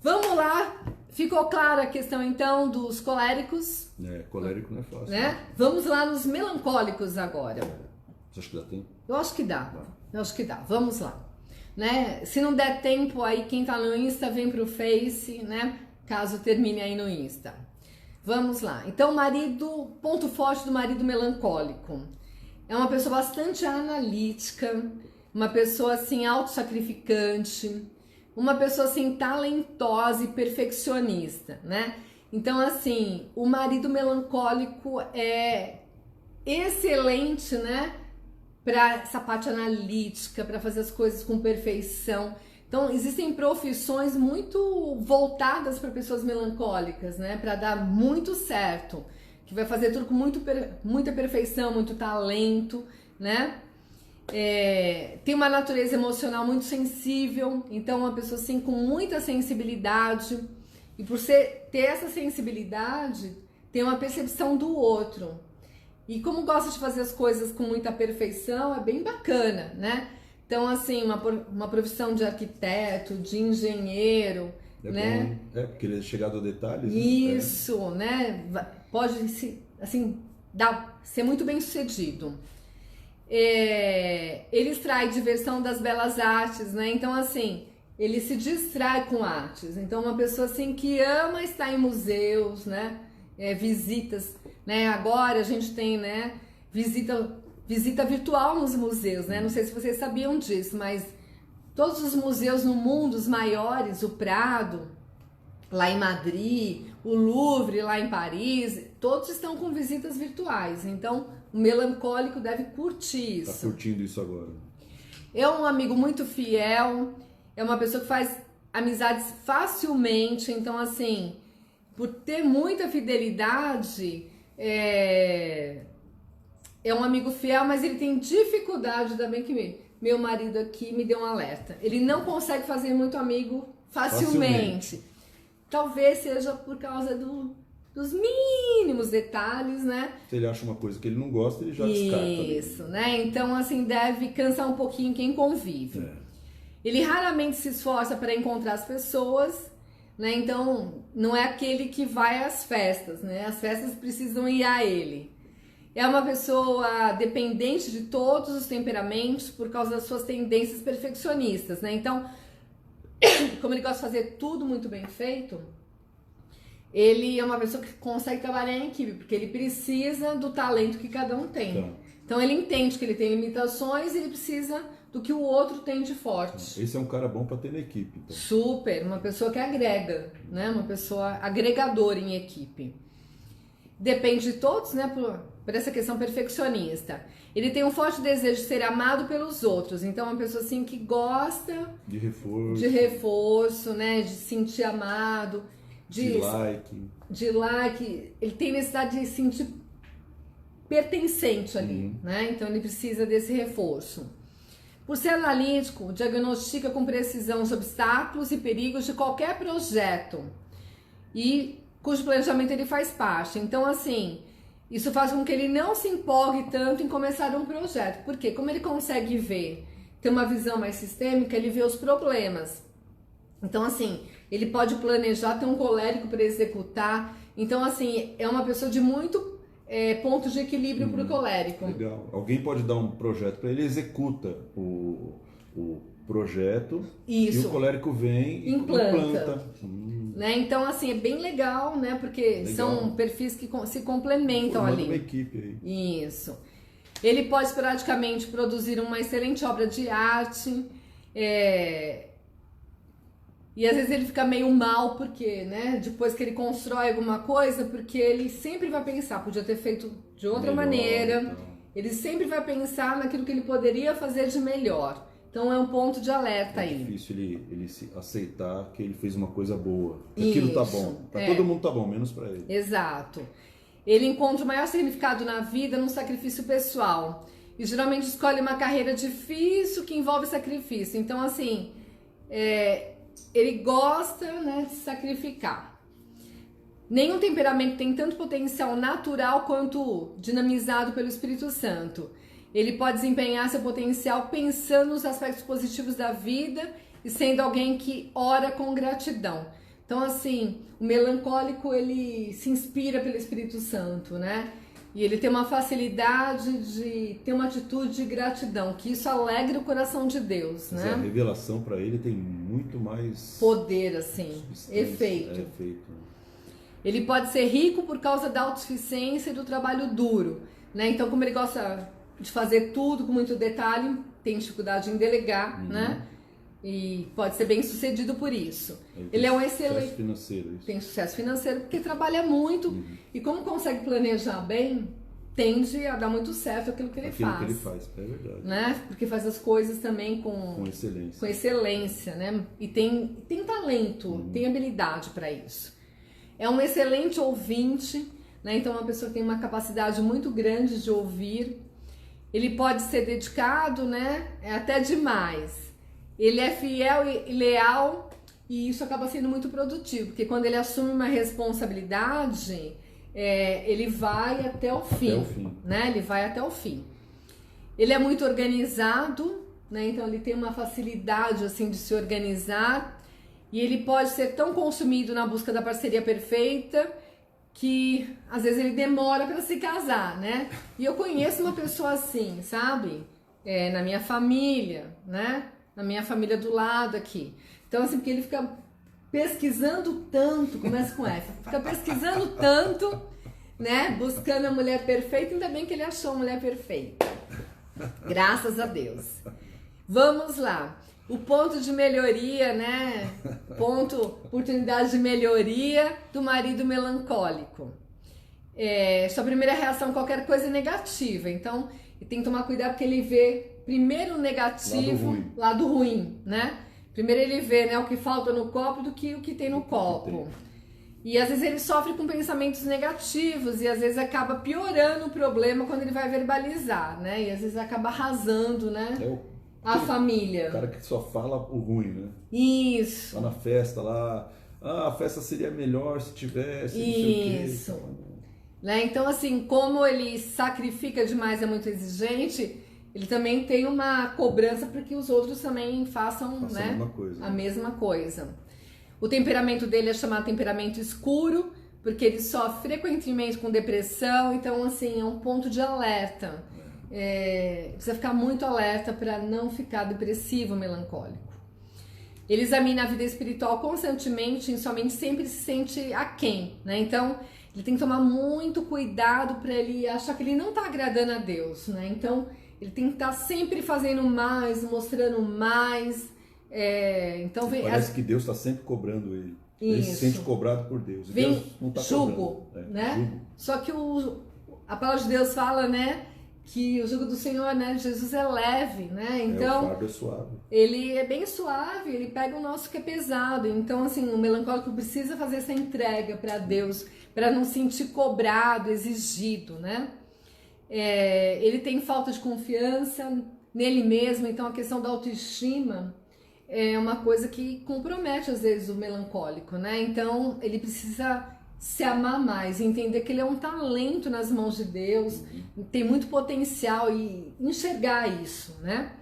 Vamos lá. Ficou clara a questão, então, dos coléricos? Colérico não é fácil. Né? Vamos lá nos melancólicos agora. Você acha que dá tempo? Eu acho que dá. Eu acho que dá. Vamos lá. Né? Se não der tempo, aí quem tá no Insta vem pro Face, né? Caso termine aí no Insta. Vamos lá. Então, ponto forte do marido melancólico. É uma pessoa bastante analítica, uma pessoa, assim, autossacrificante, uma pessoa, assim, talentosa e perfeccionista, né? Então, assim, o marido melancólico é excelente, né? Para essa parte analítica, para fazer as coisas com perfeição. Então, existem profissões muito voltadas para pessoas melancólicas, né? Para dar muito certo, que vai fazer tudo com muita perfeição, muito talento, né? Tem uma natureza emocional muito sensível, então uma pessoa assim com muita sensibilidade, e por ter essa sensibilidade, tem uma percepção do outro. E como gosta de fazer as coisas com muita perfeição, é bem bacana, né? Então, assim, uma profissão de arquiteto, de engenheiro, né? Bom, porque ele é chegado a detalhes. Isso, né? Pode, assim, ser muito bem sucedido. Ele extrai diversão das belas artes, né? Então, assim, ele se distrai com artes. Então, uma pessoa, assim, que ama estar em museus, né? Visitas, né? Agora a gente tem, né? Visita virtual nos museus, né? Não sei se vocês sabiam disso, mas todos os museus no mundo, os maiores, o Prado, lá em Madrid, o Louvre, lá em Paris, todos estão com visitas virtuais. Então, o melancólico deve curtir isso. Tá curtindo isso agora. É um amigo muito fiel, é uma pessoa que faz amizades facilmente. Então, assim, por ter muita fidelidade, é um amigo fiel, mas ele tem dificuldade também, que meu marido aqui me deu um alerta. Ele não consegue fazer muito amigo facilmente. Talvez seja por causa dos mínimos detalhes, né? Se ele acha uma coisa que ele não gosta, ele já descarta. Isso, né? Então, assim, deve cansar um pouquinho quem convive. Ele raramente se esforça para encontrar as pessoas, né? Então, não é aquele que vai às festas, né? As festas precisam ir a ele. É uma pessoa dependente de todos os temperamentos por causa das suas tendências perfeccionistas, né? Então, como ele gosta de fazer tudo muito bem feito, ele é uma pessoa que consegue trabalhar em equipe, porque ele precisa do talento que cada um tem. Então, ele entende que ele tem limitações e ele precisa do que o outro tem de forte. Esse é um cara bom para ter na equipe. Então. Super, uma pessoa que agrega, né? Uma pessoa agregadora em equipe. Depende de todos, né? Por essa questão perfeccionista. Ele tem um forte desejo de ser amado pelos outros. Então, é uma pessoa assim que gosta de reforço, né? De se sentir amado, de like. Ele tem necessidade de se sentir pertencente ali, né? Então, ele precisa desse reforço. Por ser analítico, diagnostica com precisão os obstáculos e perigos de qualquer projeto e cujo planejamento ele faz parte. Então, assim, isso faz com que ele não se empolgue tanto em começar um projeto. Porque como ele consegue ter uma visão mais sistêmica, ele vê os problemas. Então, assim, ele pode planejar, ter um colérico para executar. Então, assim, é uma pessoa de muito pontos de equilíbrio para o colérico. Legal. Alguém pode dar um projeto para ele, executa o projeto. Isso. E o colérico vem e implanta. Né? Então, assim, é bem legal, né? Porque são perfis que se complementam ali. Uma equipe aí. Isso. Ele pode esporadicamente produzir uma excelente obra de arte. E às vezes ele fica meio mal, porque, né? Depois que ele constrói alguma coisa, porque ele sempre vai pensar, podia ter feito de outra maneira. Então. Ele sempre vai pensar naquilo que ele poderia fazer de melhor. Então é um ponto de alerta aí. É difícil ele aceitar que ele fez uma coisa boa. Que aquilo tá bom. Pra todo mundo tá bom, menos pra ele. Exato. Ele encontra o maior significado na vida no sacrifício pessoal. E geralmente escolhe uma carreira difícil que envolve sacrifício. Então, assim, ele gosta, né, de sacrificar. Nenhum temperamento tem tanto potencial natural quanto dinamizado pelo Espírito Santo. Ele pode desempenhar seu potencial pensando nos aspectos positivos da vida e sendo alguém que ora com gratidão. Então, assim, o melancólico, ele se inspira pelo Espírito Santo, né? E ele tem uma facilidade de ter uma atitude de gratidão, que isso alegra o coração de Deus, né? A revelação para ele tem muito mais poder, assim, efeito. Ele pode ser rico por causa da autossuficiência e do trabalho duro, né? Então, como ele gosta de fazer tudo com muito detalhe, tem dificuldade em delegar, né? E pode ser bem sucedido por isso. Ele é um excelente... Sucesso financeiro. Tem sucesso financeiro porque trabalha muito e como consegue planejar bem, tende a dar muito certo aquilo que ele faz. Que ele faz, é verdade. Né? Porque faz as coisas também com excelência. Com excelência, né? E tem talento, tem habilidade para isso. É um excelente ouvinte, né? Então, é uma pessoa que tem uma capacidade muito grande de ouvir. Ele pode ser dedicado, né? É até demais. Ele é fiel e leal, e isso acaba sendo muito produtivo, porque quando ele assume uma responsabilidade, ele vai até o fim, né? Ele vai até o fim. Ele é muito organizado, né? Então ele tem uma facilidade assim de se organizar, e ele pode ser tão consumido na busca da parceria perfeita que às vezes ele demora para se casar, né? E eu conheço uma pessoa assim, sabe? Na minha família, né? Na minha família do lado aqui. Então, assim, porque ele fica pesquisando tanto, começa com F, fica pesquisando tanto, né? Buscando a mulher perfeita, ainda bem que ele achou a mulher perfeita. Graças a Deus. Vamos lá. O ponto de melhoria, né? Oportunidade de melhoria do marido melancólico. Sua primeira reação, qualquer coisa é negativa. Então, tem que tomar cuidado porque ele vê primeiro o negativo, lado ruim, né? Primeiro ele vê, né, o que falta no copo do que o que tem no copo. E às vezes ele sofre com pensamentos negativos e às vezes acaba piorando o problema quando ele vai verbalizar, né? E às vezes acaba arrasando, né? A família. O cara que só fala o ruim, né? Isso. Lá na festa, a festa seria melhor se tivesse, isso. Não sei o quê. Né? Então, assim, como ele sacrifica demais, é muito exigente, ele também tem uma cobrança para que os outros também façam, né, a mesma coisa. O temperamento dele é chamado temperamento escuro, porque ele sofre frequentemente com depressão, então, assim, é um ponto de alerta. Precisa ficar muito alerta para não ficar depressivo, melancólico. Ele examina a vida espiritual constantemente e somente sempre se sente aquém, né? Então, ele tem que tomar muito cuidado para ele achar que ele não está agradando a Deus, né? Então, ele tem que estar sempre fazendo mais, mostrando mais. Então parece que Deus está sempre cobrando ele. Isso. Ele se sente cobrado por Deus. Deus não está jugo, né? Jugo. Só que a palavra de Deus fala, né, que o jugo do Senhor, né, Jesus é leve, né? Então, o fardo é suave. Ele é bem suave, ele pega o nosso que é pesado. Então, assim, o melancólico precisa fazer essa entrega para Deus, para não se sentir cobrado, exigido, né? Ele tem falta de confiança nele mesmo, então a questão da autoestima é uma coisa que compromete às vezes o melancólico, né? Então ele precisa se amar mais, entender que ele é um talento nas mãos de Deus, tem muito potencial e enxergar isso, né?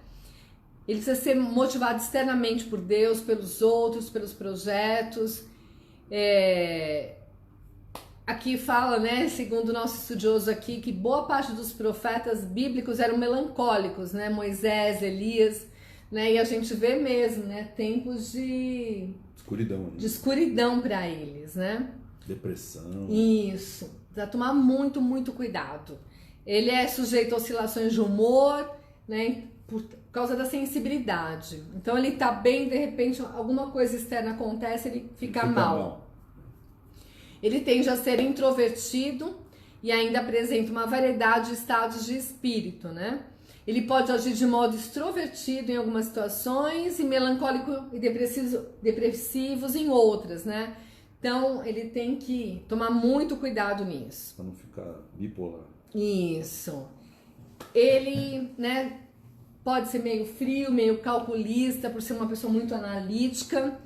Ele precisa ser motivado externamente por Deus, pelos outros, pelos projetos. Aqui fala, né, segundo o nosso estudioso aqui, que boa parte dos profetas bíblicos eram melancólicos, né? Moisés, Elias, né? E a gente vê mesmo, né, tempos de escuridão para eles, né? Depressão. Isso. Precisa tomar muito, muito cuidado. Ele é sujeito a oscilações de humor, né, por causa da sensibilidade. Então ele tá bem, de repente alguma coisa externa acontece, ele fica mal. Ele tende a ser introvertido e ainda apresenta uma variedade de estados de espírito, né? Ele pode agir de modo extrovertido em algumas situações e melancólico e depressivos em outras, né? Então, ele tem que tomar muito cuidado nisso. Para não ficar bipolar. Isso. Ele, né, pode ser meio frio, meio calculista, por ser uma pessoa muito analítica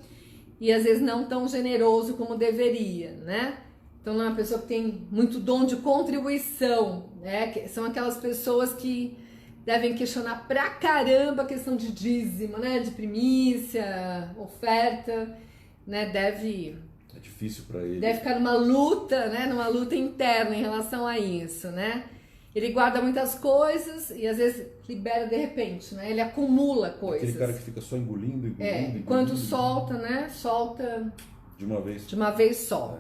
e às vezes não tão generoso como deveria, né? Então, não é uma pessoa que tem muito dom de contribuição, né? São aquelas pessoas que devem questionar pra caramba a questão de dízimo, né? De primícia, oferta, né? É difícil para ele. Deve ficar numa luta, né? Numa luta interna em relação a isso, né? Ele guarda muitas coisas e às vezes libera de repente, né? Ele acumula coisas. Aquele cara que fica só engolindo. Quando solta, né? Solta de uma vez. De uma vez só.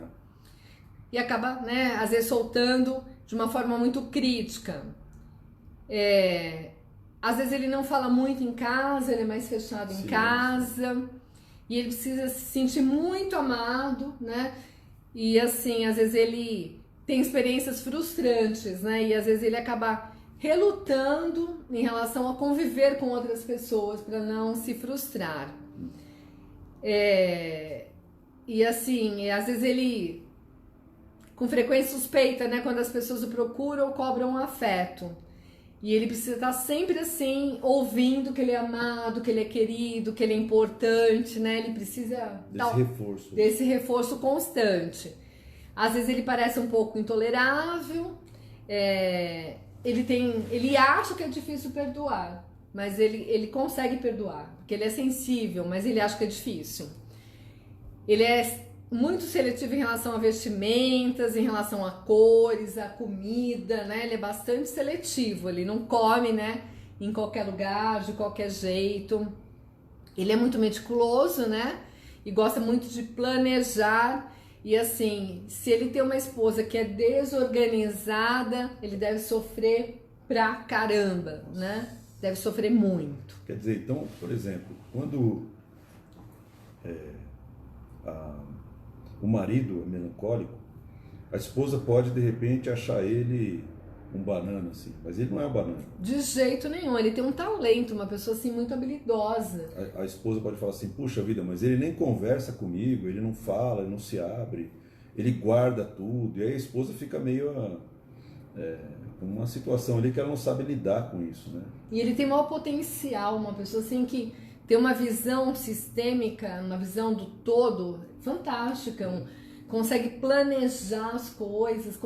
E acaba, né? Às vezes soltando de uma forma muito crítica. Às vezes ele não fala muito em casa, ele é mais fechado em casa. E ele precisa se sentir muito amado, né? E assim, às vezes ele tem experiências frustrantes, né? E às vezes ele acaba relutando em relação a conviver com outras pessoas para não se frustrar. E assim, às vezes ele com frequência suspeita, né? Quando as pessoas o procuram ou cobram afeto. E ele precisa estar sempre assim, ouvindo que ele é amado, que ele é querido, que ele é importante, né? Ele precisa desse reforço constante. Às vezes ele parece um pouco intolerável, ele acha que é difícil perdoar, mas ele consegue perdoar, porque ele é sensível, mas ele acha que é difícil. Ele é muito seletivo em relação a vestimentas, em relação a cores, a comida, né? Ele é bastante seletivo, ele não come, né, em qualquer lugar, de qualquer jeito. Ele é muito meticuloso, né? E gosta muito de planejar. E assim, se ele tem uma esposa que é desorganizada, ele deve sofrer pra caramba, né? Deve sofrer muito. Quer dizer, então, por exemplo, quando o marido é melancólico, a esposa pode de repente achar ele um banana, assim, mas ele não é um banana. De jeito nenhum, ele tem um talento, uma pessoa assim muito habilidosa. A esposa pode falar assim, puxa vida, mas ele nem conversa comigo, ele não fala, ele não se abre, ele guarda tudo, e aí a esposa fica meio com uma situação ali que ela não sabe lidar com isso, né? E ele tem maior potencial, uma pessoa assim que tem uma visão sistêmica, uma visão do todo fantástica, consegue planejar as coisas,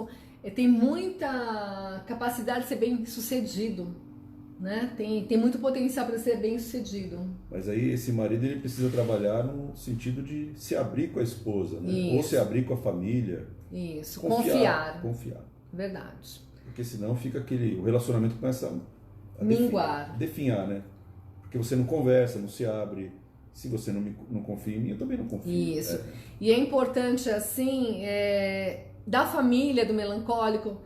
tem muita capacidade de ser bem sucedido, né? Tem muito potencial para ser bem sucedido. Mas aí esse marido ele precisa trabalhar no sentido de se abrir com a esposa, né? Isso. Ou se abrir com a família. Isso, confiar. Verdade. Porque senão fica o relacionamento começa a minguar. Definhar, né? Porque você não conversa, não se abre. Se você não confia em mim, eu também não confio. Isso. E é importante, assim, da família do melancólico,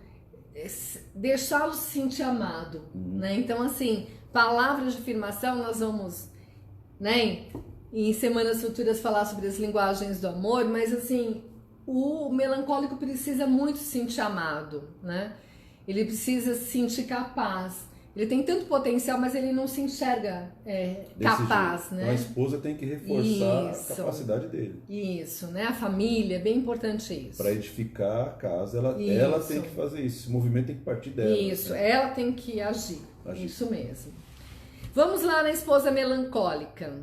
deixá-lo se sentir amado, né? Então, assim, palavras de afirmação, nós vamos, né, em semanas futuras falar sobre as linguagens do amor, mas, assim, o melancólico precisa muito se sentir amado, né? Ele precisa se sentir capaz. Ele tem tanto potencial, mas ele não se enxerga capaz, jeito. né? Então a esposa tem que reforçar a capacidade dele. Isso, né? A família, é bem importante isso. Para edificar a casa, ela tem que fazer isso. Esse movimento tem que partir dela. Isso, ela tem que agir. Isso mesmo. Vamos lá na esposa melancólica.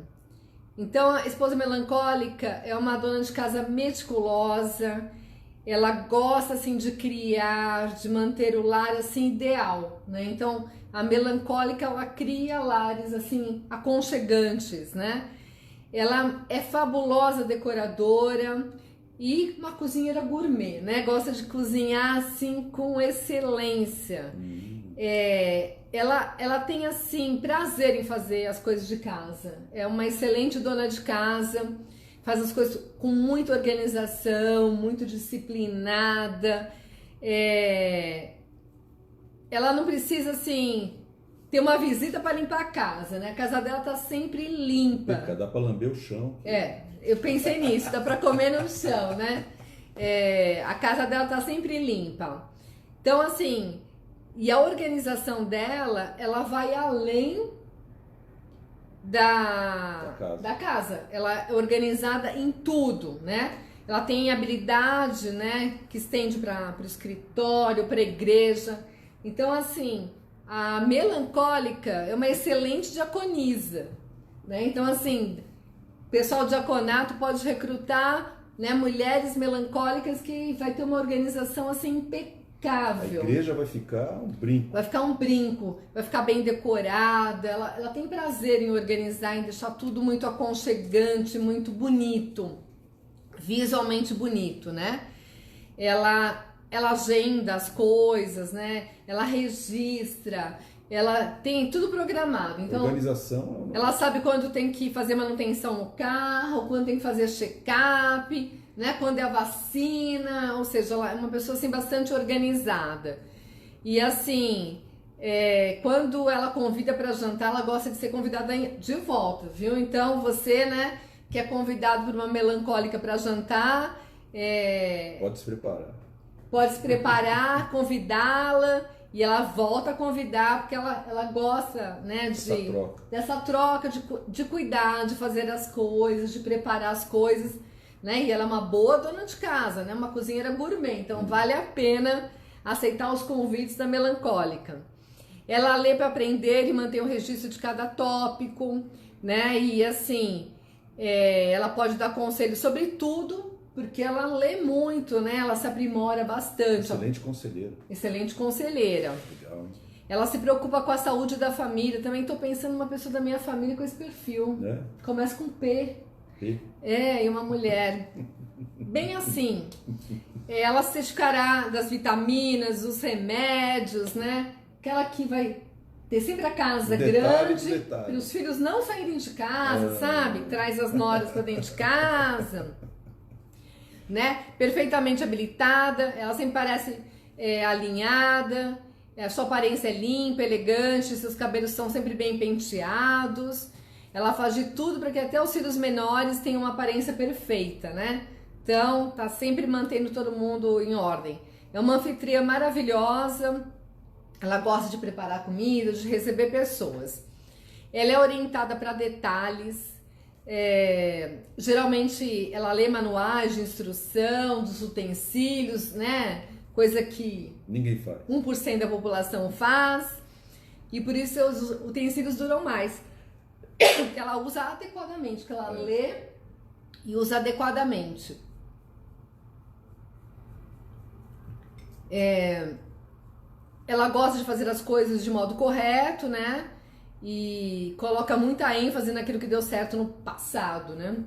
Então, a esposa melancólica é uma dona de casa meticulosa. Ela gosta, assim, de criar, de manter o lar, assim, ideal, né? Então, a melancólica, ela cria lares, assim, aconchegantes, né? Ela é fabulosa decoradora e uma cozinheira gourmet, né? Gosta de cozinhar, assim, com excelência. Ela tem, assim, prazer em fazer as coisas de casa. É uma excelente dona de casa. Faz as coisas com muita organização, muito disciplinada. Ela não precisa, assim, ter uma visita para limpar a casa, né? A casa dela tá sempre limpa. Dá para lamber o chão. Eu pensei nisso, dá para comer no chão, né? A casa dela tá sempre limpa. Então, assim, e a organização dela, ela vai além da casa. Ela é organizada em tudo, né? Ela tem habilidade, né, que estende para o escritório, para a igreja. Então, assim, a melancólica é uma excelente diaconisa, né? Então, assim, o pessoal do diaconato pode recrutar, né, mulheres melancólicas que vai ter uma organização assim impecável. A igreja vai ficar um brinco. Vai ficar um brinco, vai ficar bem decorada. Ela tem prazer em organizar, em deixar tudo muito aconchegante, muito bonito, visualmente bonito, né? Ela agenda as coisas, né? Ela registra, ela tem tudo programado. Então, organização. Ela sabe quando tem que fazer manutenção no carro, quando tem que fazer check-up, né? Quando é a vacina, ou seja, ela é uma pessoa assim bastante organizada. E assim, quando ela convida para jantar, ela gosta de ser convidada de volta, viu? Então você, né, que é convidado por uma melancólica para jantar, pode se preparar. pode se preparar, convidá-la e ela volta a convidar porque ela gosta, né, dessa troca de cuidar, de fazer as coisas, de preparar as coisas, né? E ela é uma boa dona de casa, né? Uma cozinheira gourmet, então vale a pena aceitar os convites da melancólica. Ela lê para aprender e mantém o registro de cada tópico, né? E assim, ela pode dar conselhos sobre tudo, porque ela lê muito, né? Ela se aprimora bastante. Excelente conselheira. Excelente conselheira. Legal. Ela se preocupa com a saúde da família. Também estou pensando numa pessoa da minha família com esse perfil. Começa com P. P? E uma mulher. Bem assim. Ela se certificará das vitaminas, dos remédios, né? Aquela que vai ter sempre a casa grande para os filhos não saírem de casa, sabe? Traz as noras para dentro de casa, né? Perfeitamente habilitada, ela sempre parece alinhada, a sua aparência é limpa, elegante, seus cabelos são sempre bem penteados. Ela faz de tudo para que até os filhos menores tenham uma aparência perfeita, né? Então, tá sempre mantendo todo mundo em ordem. É uma anfitriã maravilhosa. Ela gosta de preparar comida, de receber pessoas. Ela é orientada para detalhes. Geralmente ela lê manuais de instrução, dos utensílios, né? Coisa que ninguém faz. 1% da população faz. E por isso os utensílios duram mais. Porque ela usa adequadamente, que ela lê e usa adequadamente. Ela gosta de fazer as coisas de modo correto, né? E coloca muita ênfase naquilo que deu certo no passado, né?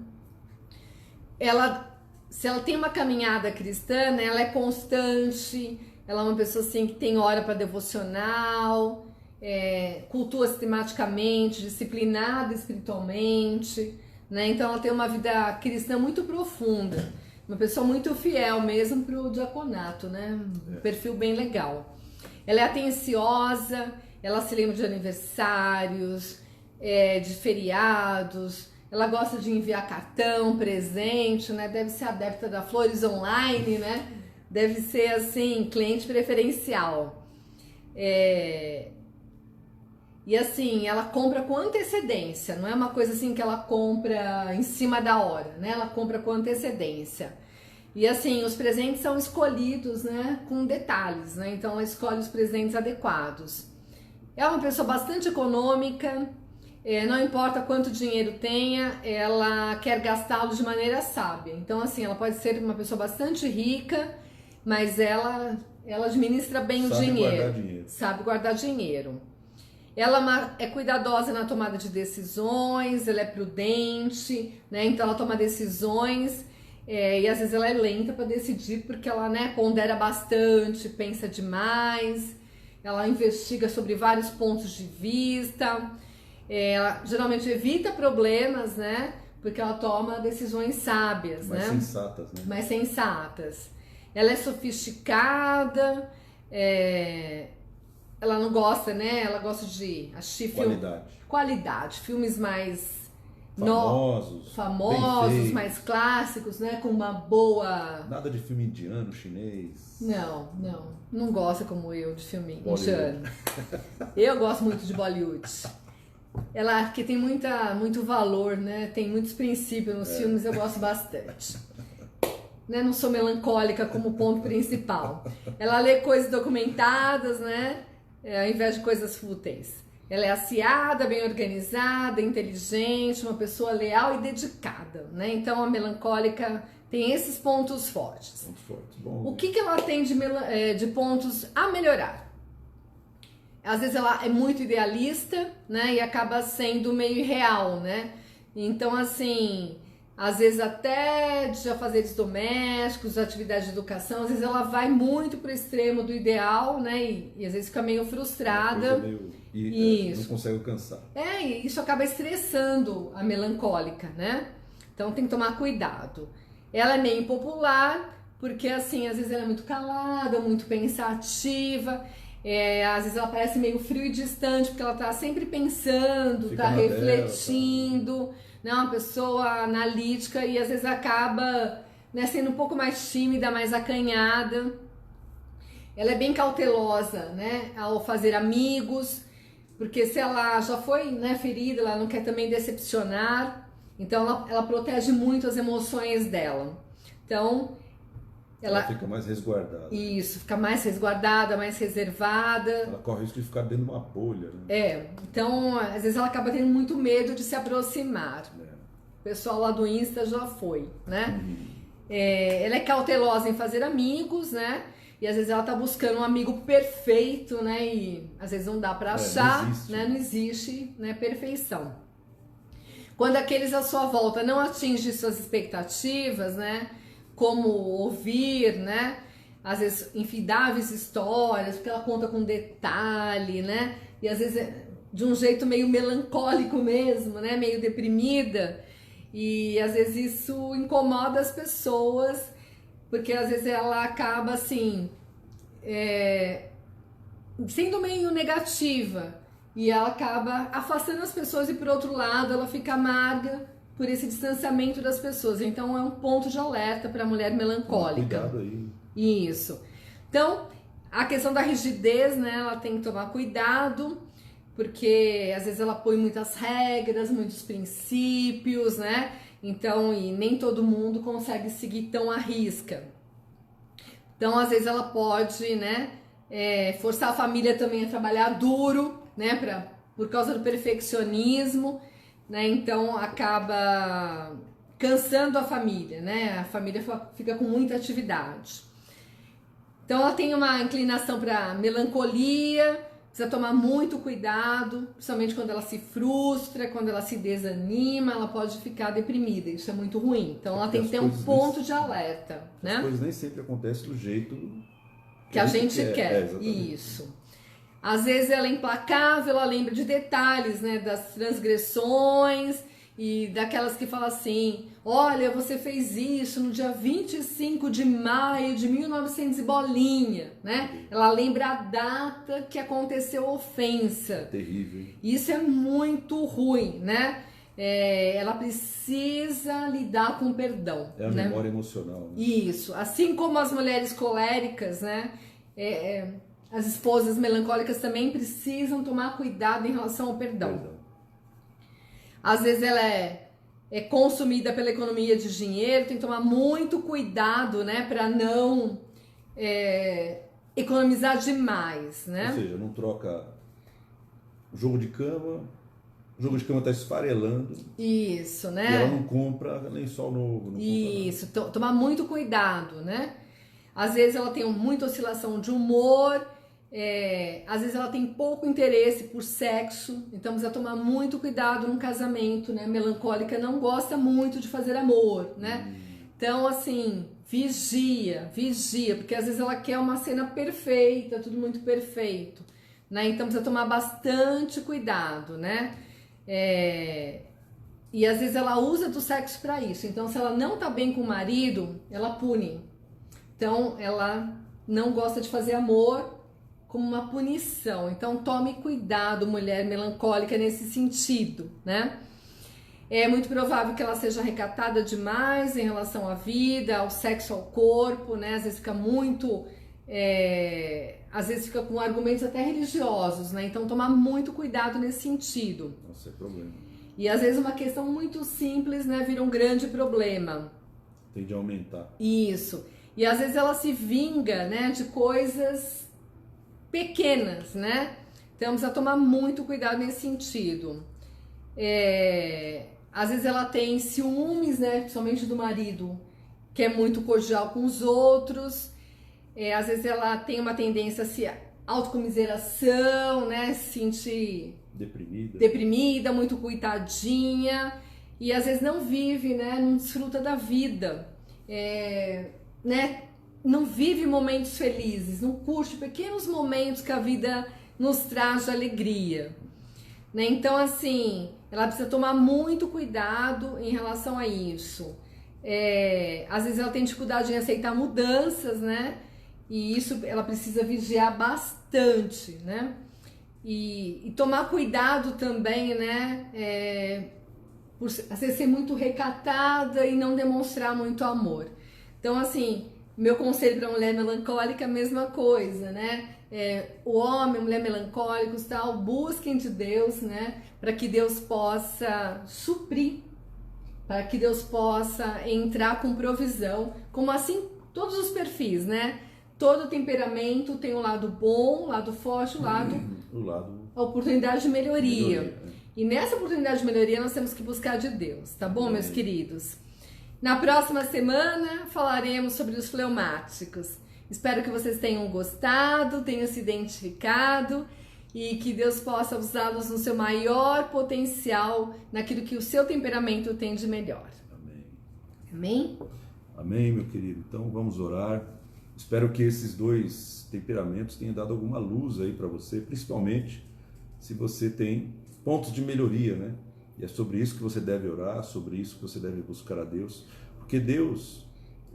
Se ela tem uma caminhada cristã, né, ela é constante, ela é uma pessoa assim que tem hora para devocional, cultua sistematicamente, disciplinada espiritualmente, né? Então ela tem uma vida cristã muito profunda, uma pessoa muito fiel mesmo para o diaconato, né? Um perfil bem legal. Ela é atenciosa, ela se lembra de aniversários, de feriados, ela gosta de enviar cartão, presente, né? Deve ser adepta da Flores Online, né? Deve ser, assim, cliente preferencial. E assim, ela compra com antecedência, não é uma coisa assim que ela compra em cima da hora, né? Ela compra com antecedência. E assim, os presentes são escolhidos, né, com detalhes, né? Então ela escolhe os presentes adequados. É uma pessoa bastante econômica, não importa quanto dinheiro tenha, ela quer gastá-lo de maneira sábia. Então assim, ela pode ser uma pessoa bastante rica, mas ela administra bem o dinheiro. Sabe guardar dinheiro. Ela é cuidadosa na tomada de decisões, ela é prudente, né? Então ela toma decisões. E às vezes ela é lenta para decidir porque ela, né, pondera bastante, pensa demais, ela investiga sobre vários pontos de vista, ela geralmente evita problemas, né, porque ela toma decisões sábias, mais né? Sensatas, né? Mais sensatas. Ela é sofisticada, ela não gosta, né, ela gosta de assistir qualidade, filmes mais famosos, mais clássicos, né? Com uma boa... Nada de filme indiano, chinês. Não gosta como eu de filme indiano. Eu gosto muito de Bollywood. Ela que tem muito valor, né? Tem muitos princípios nos filmes, eu gosto bastante. Né? Não sou melancólica como ponto principal. Ela lê coisas documentadas, né? Ao invés de coisas fúteis. Ela é aciada, bem organizada, inteligente, uma pessoa leal e dedicada, né? Então a melancólica tem esses pontos fortes. Bom. O que ela tem de pontos a melhorar? Às vezes ela é muito idealista, né? E acaba sendo meio irreal, né? Então assim, às vezes até de afazeres domésticos, atividades de educação, às vezes ela vai muito pro extremo do ideal, né? E às vezes fica meio frustrada. Não consegue alcançar. E isso acaba estressando a melancólica, né? Então tem que tomar cuidado. Ela é meio impopular, porque assim, às vezes ela é muito calada, muito pensativa, às vezes ela parece meio frio e distante, porque ela tá sempre pensando, tá refletindo, né? Uma pessoa analítica e às vezes acaba, né, sendo um pouco mais tímida, mais acanhada. ela é bem cautelosa, né, ao fazer amigos, porque se ela já foi, né, ferida, ela não quer também decepcionar, então ela protege muito as emoções dela. Então, ela fica mais resguardada. Isso, fica mais resguardada, mais reservada. Ela corre o risco de ficar dentro de uma bolha, né? Então, às vezes ela acaba tendo muito medo de se aproximar. O pessoal lá do Insta já foi, né? Ela é cautelosa em fazer amigos, né? E às vezes ela tá buscando um amigo perfeito, né? E às vezes não dá para achar, não existe, né, perfeição. Quando aqueles à sua volta não atingem suas expectativas, né? Como ouvir, né? Às vezes infindáveis histórias, porque ela conta com detalhe, né? E às vezes de um jeito meio melancólico mesmo, né? Meio deprimida. E às vezes isso incomoda as pessoas, porque às vezes ela acaba assim, sendo meio negativa. E ela acaba afastando as pessoas e por outro lado ela fica amarga por esse distanciamento das pessoas. Então é um ponto de alerta para a mulher melancólica. Cuidado aí. Isso. Então, a questão da rigidez, né, ela tem que tomar cuidado, porque às vezes ela põe muitas regras, muitos princípios, né? Então, e nem todo mundo consegue seguir tão à risca. Então, às vezes ela pode, né, forçar a família também a trabalhar duro, né, por causa do perfeccionismo, né? Então acaba cansando a família, né? A família fica com muita atividade. Então ela tem uma inclinação para melancolia, precisa tomar muito cuidado, principalmente quando ela se frustra, quando ela se desanima, ela pode ficar deprimida, isso é muito ruim. Então ela tem que ter um ponto de alerta, né? As coisas nem sempre acontecem do jeito que a gente quer. Isso. Às vezes ela é implacável, ela lembra de detalhes, né, das transgressões e daquelas que falam assim, olha, você fez isso no dia 25 de maio de 1900 e bolinha, né? Ela lembra a data que aconteceu a ofensa. É terrível, hein? Isso é muito ruim, né? Ela precisa lidar com o perdão. É a memória emocional. Né? Isso. Assim como as mulheres coléricas, né? As esposas melancólicas também precisam tomar cuidado em relação ao perdão. Às vezes ela é consumida pela economia de dinheiro, tem que tomar muito cuidado, né, para não economizar demais, né? Ou seja, não troca jogo de cama, o jogo de cama está esfarelando. Isso, né? E ela não compra lençol novo. Não isso, tomar muito cuidado, né? Às vezes ela tem muita oscilação de humor. Às vezes ela tem pouco interesse por sexo, então precisa tomar muito cuidado num casamento, né? Melancólica não gosta muito de fazer amor, né? Então, assim, vigia, porque às vezes ela quer uma cena perfeita, tudo muito perfeito, né? Então precisa tomar bastante cuidado, né? E às vezes ela usa do sexo para isso, então se ela não tá bem com o marido, ela pune. Então ela não gosta de fazer amor como uma punição. Então tome cuidado, mulher melancólica, nesse sentido, né? É muito provável que ela seja recatada demais em relação à vida, ao sexo, ao corpo, né? Às vezes fica muito... às vezes fica com argumentos até religiosos, né? Então tomar muito cuidado nesse sentido. Nossa, é problema. E às vezes uma questão muito simples, né, vira um grande problema. Tende a aumentar. Isso. E às vezes ela se vinga, né, de coisas pequenas, né? Então precisa tomar muito cuidado nesse sentido. Às vezes ela tem ciúmes, né, principalmente do marido, que é muito cordial com os outros. Às vezes ela tem uma tendência a se autocomiseração, né, se sentir deprimida, muito coitadinha, e às vezes não vive, né, não desfruta da vida, né, não vive momentos felizes, não curte pequenos momentos que a vida nos traz de alegria, né? Então, assim, ela precisa tomar muito cuidado em relação a isso. Às vezes ela tem dificuldade em aceitar mudanças, né? E isso ela precisa vigiar bastante, né? E tomar cuidado também, né? Por às vezes ser muito recatada e não demonstrar muito amor. Então, assim, Meu conselho para mulher melancólica é a mesma coisa, né? O homem, a mulher melancólicos, tal, busquem de Deus, né? Para que Deus possa suprir, para que Deus possa entrar com provisão, como assim todos os perfis, né? Todo temperamento tem um lado bom, um lado forte, a oportunidade de melhoria. E nessa oportunidade de melhoria nós temos que buscar de Deus, tá bom, meus queridos? Na próxima semana falaremos sobre os fleumáticos. Espero que vocês tenham gostado, tenham se identificado e que Deus possa usá-los no seu maior potencial, naquilo que o seu temperamento tem de melhor. Amém. Amém? Amém, meu querido. Então vamos orar. Espero que esses dois temperamentos tenham dado alguma luz aí para você, principalmente se você tem pontos de melhoria, né? E é sobre isso que você deve orar, sobre isso que você deve buscar a Deus, porque Deus,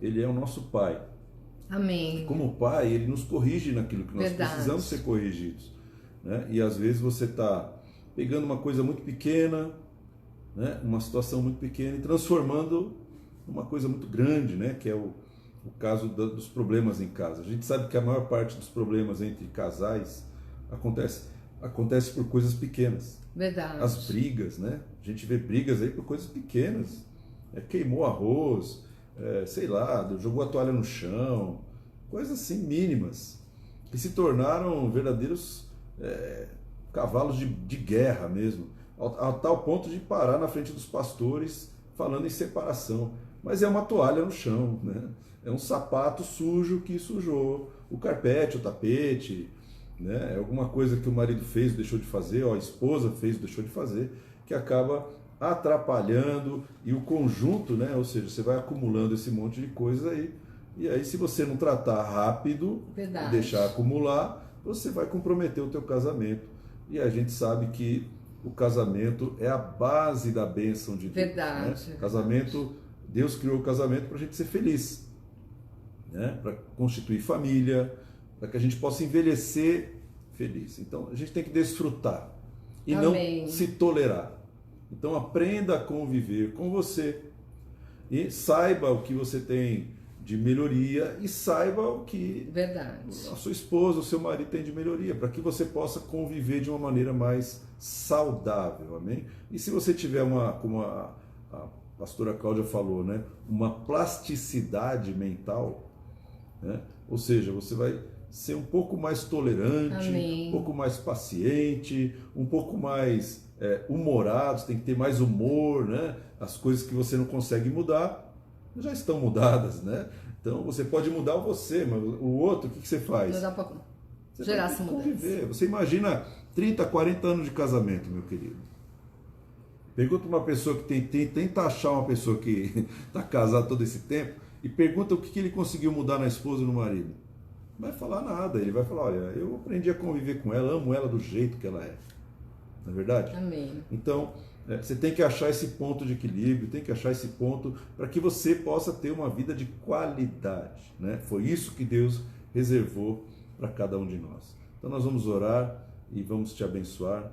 Ele é o nosso Pai. Amém. E como Pai, Ele nos corrige naquilo que nós precisamos ser corrigidos, né? E às vezes você está pegando uma coisa muito pequena, né? Uma situação muito pequena e transformando numa coisa muito grande, né? Que é o caso dos problemas em casa. A gente sabe que a maior parte dos problemas entre casais acontece por coisas pequenas. Verdade. As brigas, né? A gente vê brigas aí por coisas pequenas. Queimou arroz, sei lá, jogou a toalha no chão, coisas assim mínimas, que se tornaram verdadeiros cavalos de guerra mesmo, a tal ponto de parar na frente dos pastores falando em separação. Mas é uma toalha no chão, né? É um sapato sujo que sujou o carpete, o tapete, né? É alguma coisa que o marido fez, deixou de fazer, ou a esposa fez, deixou de fazer, que acaba atrapalhando, e o conjunto, né? Ou seja, você vai acumulando esse monte de coisa aí, e aí se você não tratar rápido, e deixar acumular, você vai comprometer o teu casamento. E a gente sabe que o casamento é a base da bênção de Deus. Verdade. Né? Casamento, Deus criou o casamento para a gente ser feliz, né? Para constituir família, para que a gente possa envelhecer feliz. Então a gente tem que desfrutar e Amém. não se tolerar. Então aprenda a conviver com você e saiba o que você tem de melhoria e saiba o que a sua esposa, o seu marido tem de melhoria, para que você possa conviver de uma maneira mais saudável, amém? E se você tiver como a pastora Cláudia falou, né, uma plasticidade mental, né? Ou seja, você vai ser um pouco mais tolerante, amém, um pouco mais paciente, um pouco mais humorado, você tem que ter mais humor, né? As coisas que você não consegue mudar já estão mudadas, né? Então você pode mudar você, mas o outro, o que você faz? Não dá pra você gerar vai essa conviver. mudança. Você imagina 30, 40 anos de casamento, meu querido. Pergunta uma pessoa que tenta achar uma pessoa que está casada todo esse tempo e pergunta o que ele conseguiu mudar na esposa e no marido. Não vai falar nada, ele vai falar, olha, eu aprendi a conviver com ela, amo ela do jeito que ela é. Não é verdade? Amém. Então, você tem que achar esse ponto de equilíbrio, tem que achar esse ponto para que você possa ter uma vida de qualidade, né? Foi isso que Deus reservou para cada um de nós. Então nós vamos orar e vamos te abençoar.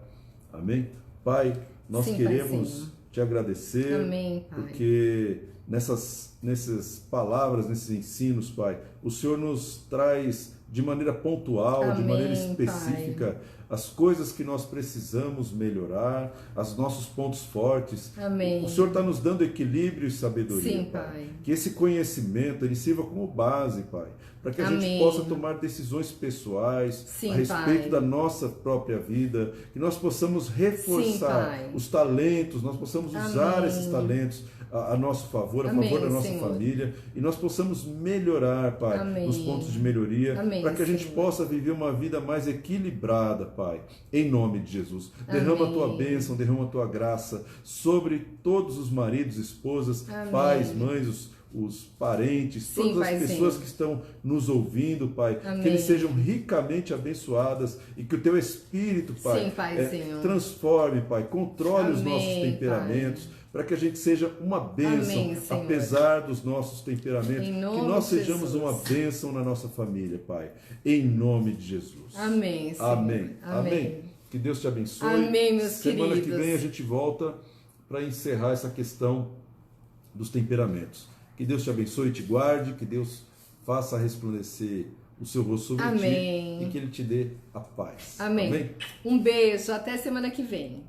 Amém? Pai, nós queremos te agradecer. Amém, Pai. Porque nessas palavras, nesses ensinos, Pai, o Senhor nos traz de maneira pontual, amém, de maneira específica, Pai, as coisas que nós precisamos melhorar, os nossos pontos fortes. Amém. O Senhor está nos dando equilíbrio e sabedoria. Sim, Pai. Que esse conhecimento ele sirva como base, Pai, para que a amém, gente possa tomar decisões pessoais, sim, a respeito, Pai, da nossa própria vida, que nós possamos reforçar, sim, os talentos, nós possamos usar, amém, esses talentos a nosso favor, a favor da nossa, Senhor, família, e nós possamos melhorar, Pai, amém, nos pontos de melhoria, para que a gente, Senhor, possa viver uma vida mais equilibrada, Pai, em nome de Jesus. Derrama, amém, a tua bênção, derrama a tua graça sobre todos os maridos, esposas, amém, pais, mães, os parentes, sim, todas as pessoas, sim, que estão nos ouvindo, Pai, amém, que eles sejam ricamente abençoadas e que o teu Espírito, Pai, sim, Pai, transforme, Pai, controle, amém, os nossos temperamentos, Pai, para que a gente seja uma bênção, amém, apesar dos nossos temperamentos, que nós sejamos uma bênção na nossa família, Pai, em nome de Jesus. Amém, Senhor. Amém. Amém. Que Deus te abençoe. Amém, meus Semana queridos. que vem a gente volta para encerrar essa questão dos temperamentos. Que Deus te abençoe e te guarde, que Deus faça resplandecer o seu rosto sobre Amém. ti e que Ele te dê a paz. Amém. Amém? Um beijo, até semana que vem.